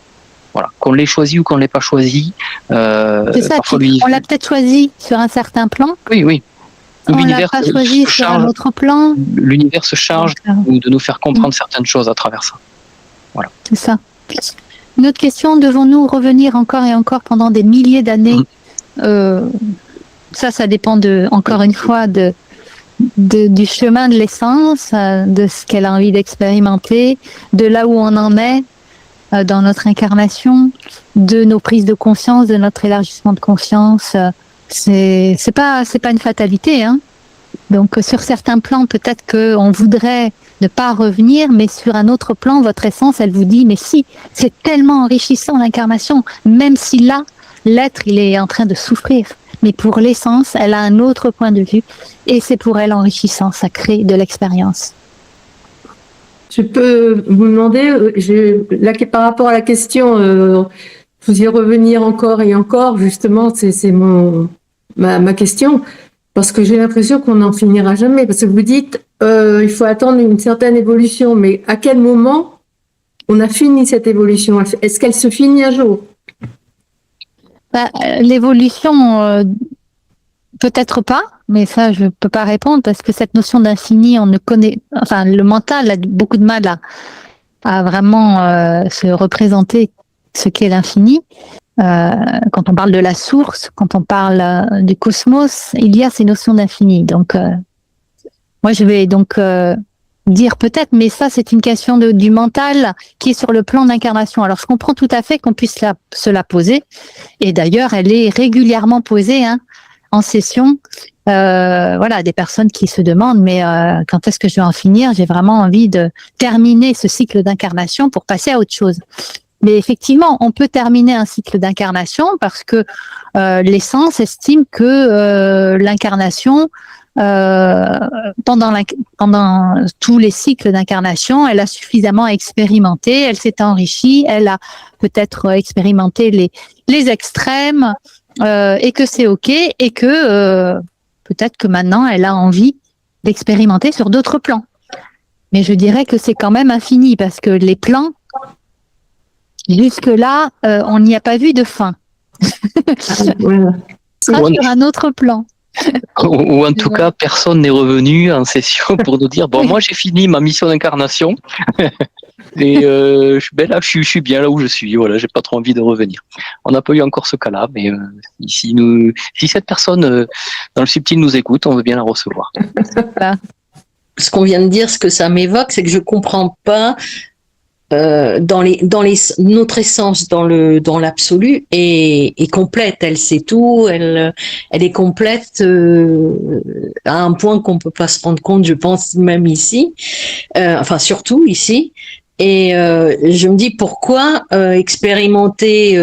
Voilà, qu'on l'ait choisi ou qu'on l'ait pas choisi. C'est ça. On l'a peut-être choisi sur un certain plan. Oui. On l'a pas choisi sur un autre plan. L'univers se charge de nous faire comprendre certaines choses à travers ça. Voilà. C'est ça. Une autre question, devons-nous revenir encore et encore pendant des milliers d'années? Ça dépend encore une fois du chemin de l'essence, de ce qu'elle a envie d'expérimenter, de là où on en est dans notre incarnation, de nos prises de conscience, de notre élargissement de conscience. C'est pas une fatalité, hein. Donc sur certains plans, peut-être qu'on voudrait ne pas revenir, mais sur un autre plan, votre essence, elle vous dit, mais si, c'est tellement enrichissant l'incarnation, même si là, l'être, il est en train de souffrir. Mais pour l'essence, elle a un autre point de vue, et c'est pour elle enrichissant, ça crée de l'expérience. Je peux vous demander, par rapport à la question, vous y revenir encore et encore, justement, c'est ma question. Parce que j'ai l'impression qu'on n'en finira jamais. Parce que vous dites, il faut attendre une certaine évolution. Mais à quel moment on a fini cette évolution? Est-ce qu'elle se finit un jour? L'évolution, peut-être pas. Mais ça, je peux pas répondre parce que cette notion d'infini, on ne connaît. Enfin, le mental a beaucoup de mal à vraiment se représenter ce qu'est l'infini. Quand on parle de la source, quand on parle du cosmos, il y a ces notions d'infini. Donc, moi, je vais donc dire peut-être, mais ça, c'est une question du mental qui est sur le plan d'incarnation. Alors, je comprends tout à fait qu'on puisse se la poser. Et d'ailleurs, elle est régulièrement posée en session. Voilà, des personnes qui se demandent, mais quand est-ce que je vais en finir? J'ai vraiment envie de terminer ce cycle d'incarnation pour passer à autre chose. Mais effectivement, on peut terminer un cycle d'incarnation parce que l'essence estime que l'incarnation, pendant tous les cycles d'incarnation, elle a suffisamment expérimenté, elle s'est enrichie, elle a peut-être expérimenté les extrêmes et que c'est OK et que peut-être que maintenant elle a envie d'expérimenter sur d'autres plans. Mais je dirais que c'est quand même infini parce que les plans, jusque-là, on n'y a pas vu de fin. Voilà. Sur un autre plan. Ou en tout cas, personne n'est revenu en session pour nous dire, bon, moi j'ai fini ma mission d'incarnation et là je suis bien là où je suis, voilà, j'ai pas trop envie de revenir. On n'a pas eu encore ce cas-là, mais si cette personne dans le subtil nous écoute, on veut bien la recevoir. Voilà. Ce qu'on vient de dire, ce que ça m'évoque, c'est que je comprends pas notre essence dans l'absolu est complète, elle sait tout, elle est complète à un point qu'on peut pas se rendre compte, je pense, même ici, enfin surtout ici. Et je me dis pourquoi expérimenter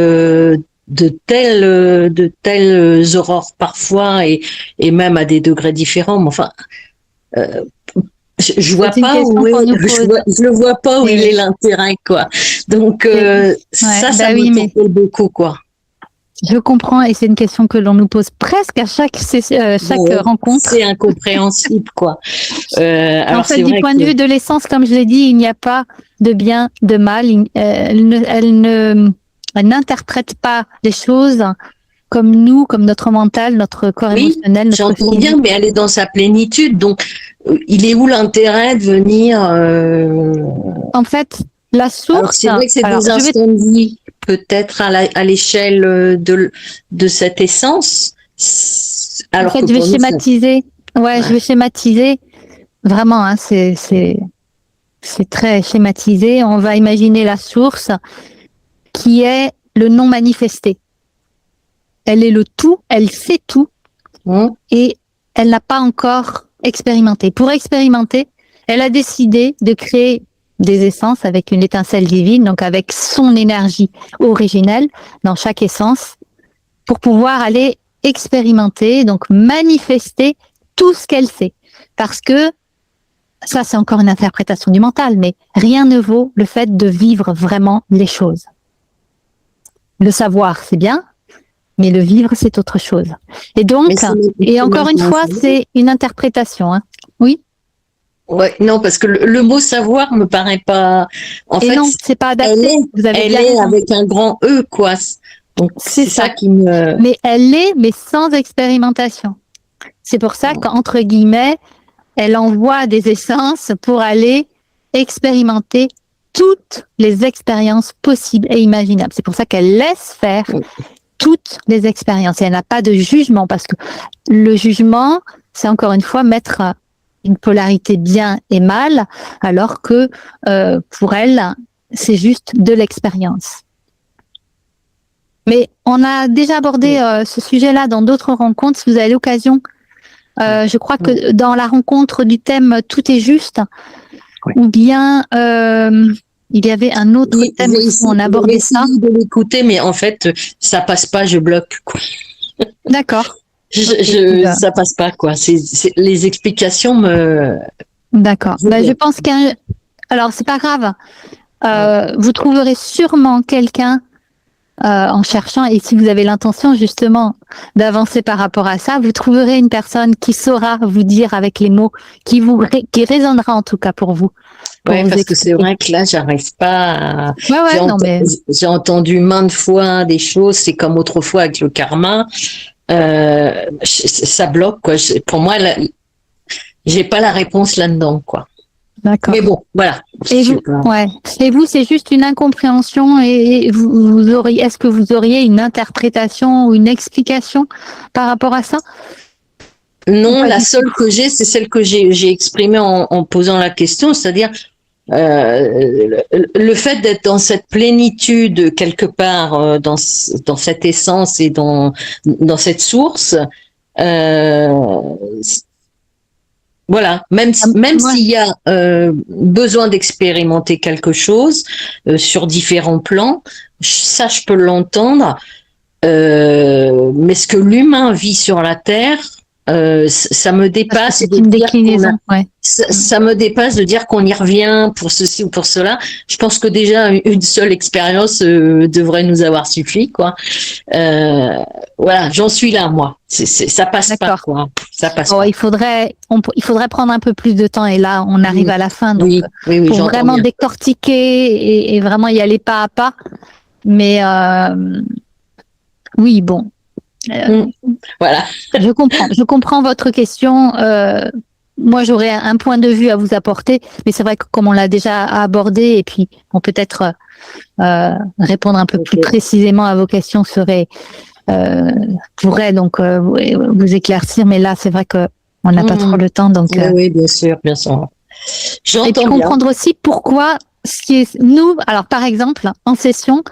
de telles aurores parfois et même à des degrés différents. Mais enfin, je vois pas où je le vois pas où il est l'intérêt, quoi. Donc ça m'interpelle beaucoup, quoi. Je comprends, et c'est une question que l'on nous pose presque à chaque rencontre. C'est incompréhensible, quoi. En fait, du point de vue de l'essence, comme je l'ai dit, il n'y a pas de bien, de mal. Elle n'interprète pas les choses comme nous, comme notre mental, notre corps émotionnel. Notre j'entends bien, mais elle est dans sa plénitude. Donc, il est où l'intérêt de venir En fait, la source. Alors, c'est vrai que c'est des instants de vie, peut-être à l'échelle de cette essence. Alors en fait, je vais schématiser. Je vais schématiser. Vraiment, hein, c'est très schématisé. On va imaginer la source qui est le non manifesté. Elle est le tout, elle sait tout, et elle n'a pas encore expérimenté. Pour expérimenter, elle a décidé de créer des essences avec une étincelle divine, donc avec son énergie originelle dans chaque essence, pour pouvoir aller expérimenter, donc manifester tout ce qu'elle sait. Parce que ça, c'est encore une interprétation du mental, mais rien ne vaut le fait de vivre vraiment les choses. Le savoir, c'est bien, mais le vivre, c'est autre chose. Et donc, et encore une fois, c'est une interprétation. Hein. Oui. Ouais, non, parce que le mot savoir me paraît pas. En fait, non, c'est pas adapté. Elle est avec un grand E, quoi. Donc c'est ça qui me. Mais elle l'est, mais sans expérimentation. C'est pour ça qu'entre guillemets, elle envoie des essences pour aller expérimenter toutes les expériences possibles et imaginables. C'est pour ça qu'elle laisse faire toutes les expériences. Et elle n'a pas de jugement, parce que le jugement, c'est encore une fois mettre une polarité bien et mal, alors que pour elle, c'est juste de l'expérience. Mais on a déjà abordé ce sujet-là dans d'autres rencontres. Si vous avez l'occasion, je crois que dans la rencontre du thème « Tout est juste », ou bien il y avait un autre thème où on abordait ça. J'ai essayé de l'écouter, mais en fait, ça passe pas, je bloque, quoi. D'accord. Ça passe pas, quoi. Les explications me. D'accord. Je pense alors c'est pas grave. Vous trouverez sûrement quelqu'un en cherchant, et si vous avez l'intention justement d'avancer par rapport à ça, vous trouverez une personne qui saura vous dire avec les mots, qui résonnera en tout cas pour vous. Oui, parce que c'est vrai que là, j'arrive pas à... J'ai entendu maintes fois des choses, c'est comme autrefois avec le karma, ça bloque, quoi. Pour moi, j'ai pas la réponse là-dedans, quoi. D'accord. Mais bon, voilà. Et vous, c'est juste une incompréhension, et est-ce que vous auriez une interprétation ou une explication par rapport à ça? Non, la seule que j'ai, c'est celle que j'ai exprimée en posant la question, c'est-à-dire le fait d'être dans cette plénitude quelque part, dans cette essence et dans cette source. Voilà, même s'il y a besoin d'expérimenter quelque chose sur différents plans, ça je peux l'entendre, mais ce que l'humain vit sur la Terre, ça me dépasse. C'est une déclinaison. Ça me dépasse de dire qu'on y revient pour ceci ou pour cela. Je pense que déjà une seule expérience devrait nous avoir suffi, quoi. Voilà, j'en suis là, moi. Ça passe pas, quoi. Ça passe pas. Il faudrait prendre un peu plus de temps, et là on arrive à la fin, donc pour vraiment décortiquer et vraiment y aller pas à pas. Mais oui, bon. Voilà. Je comprends votre question. Moi, j'aurais un point de vue à vous apporter, mais c'est vrai que comme on l'a déjà abordé, et puis on peut-être répondre un peu plus précisément à vos questions pourrait donc vous éclaircir, mais là, c'est vrai que on n'a pas trop le temps, donc. Oui, bien sûr, bien sûr. Et puis comprendre aussi pourquoi alors par exemple, en session.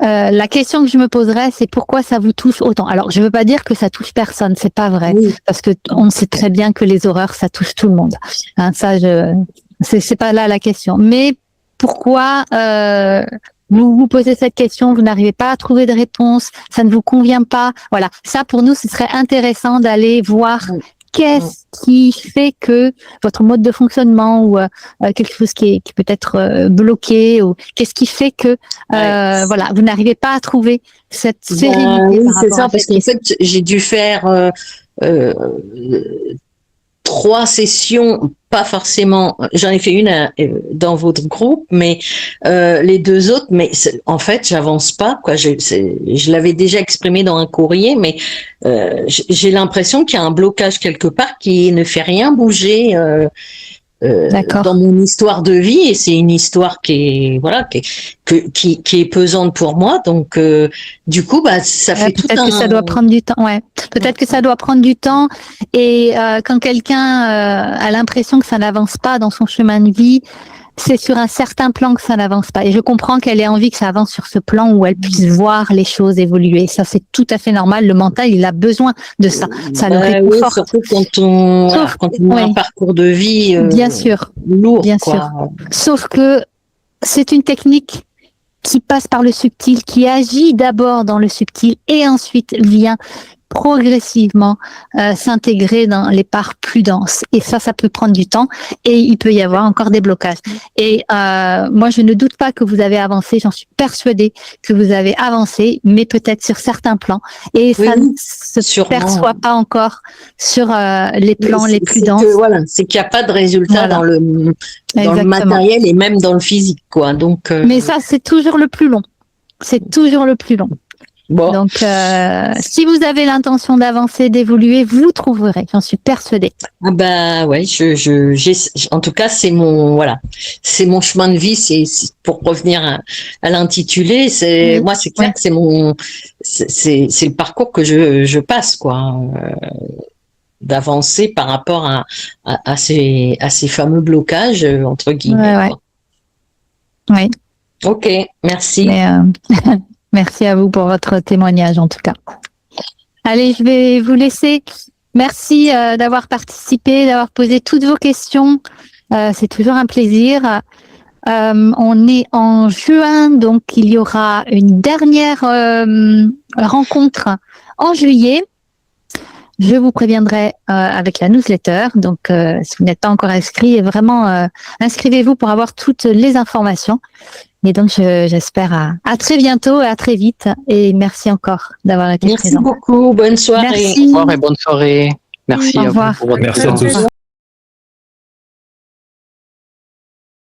La question que je me poserais, c'est pourquoi ça vous touche autant. Alors, je veux pas dire que ça touche personne, c'est pas vrai, parce que on sait très bien que les horreurs, ça touche tout le monde. Hein, ça, c'est pas là la question. Mais pourquoi vous vous posez cette question, vous n'arrivez pas à trouver de réponse, ça ne vous convient pas. Voilà, ça pour nous, ce serait intéressant d'aller voir qu'est-ce qui fait que votre mode de fonctionnement ou quelque chose qui peut être bloqué, ou qu'est-ce qui fait que voilà, vous n'arrivez pas à trouver cette sérénité. Oui, c'est ça, parce qu'en fait, j'ai dû faire 3 sessions, pas forcément, j'en ai fait une dans votre groupe, mais les 2 autres, mais en fait, j'avance pas, quoi. Je l'avais déjà exprimé dans un courrier, mais j'ai l'impression qu'il y a un blocage quelque part qui ne fait rien bouger dans mon histoire de vie, et c'est une histoire qui est voilà qui est pesante pour moi, donc du coup ça fait tout peut-être que ça doit prendre du temps. Peut-être que ça doit prendre du temps, et quand quelqu'un a l'impression que ça n'avance pas dans son chemin de vie, c'est sur un certain plan que ça n'avance pas. Et je comprends qu'elle ait envie que ça avance sur ce plan où elle puisse voir les choses évoluer. Ça, c'est tout à fait normal. Le mental, il a besoin de ça. Ça le réconforte. Surtout quand on a un parcours de vie bien sûr, lourd. Bien sûr. Sauf que c'est une technique qui passe par le subtil, qui agit d'abord dans le subtil et ensuite vient progressivement s'intégrer dans les parts plus denses. Et ça peut prendre du temps, et il peut y avoir encore des blocages. Et moi, je ne doute pas que vous avez avancé, j'en suis persuadée que vous avez avancé, mais peut-être sur certains plans. Et ça ne se perçoit pas encore sur les plans les plus denses. C'est qu'il n'y a pas de résultat dans le matériel et même dans le physique, quoi. Donc, mais ça, c'est toujours le plus long. C'est toujours le plus long. Bon. Donc, si vous avez l'intention d'avancer, d'évoluer, vous trouverez. J'en suis persuadée. Ah bah ouais, en tout cas, c'est mon chemin de vie. C'est pour revenir à l'intitulé. Moi, c'est clair que c'est le parcours que je passe, quoi. D'avancer par rapport à ces fameux blocages entre guillemets. Oui. Ok, merci. Merci à vous pour votre témoignage, en tout cas. Allez, je vais vous laisser. Merci d'avoir participé, d'avoir posé toutes vos questions. C'est toujours un plaisir. On est en juin, donc il y aura une dernière rencontre en juillet. Je vous préviendrai avec la newsletter. Donc, si vous n'êtes pas encore inscrit, vraiment inscrivez-vous pour avoir toutes les informations. Et donc, j'espère à très bientôt et à très vite. Et merci encore d'avoir été présent. Merci beaucoup. Bonne soirée. Merci. Au revoir et bonne soirée. Merci Au à revoir. vous pour votre Merci à tous.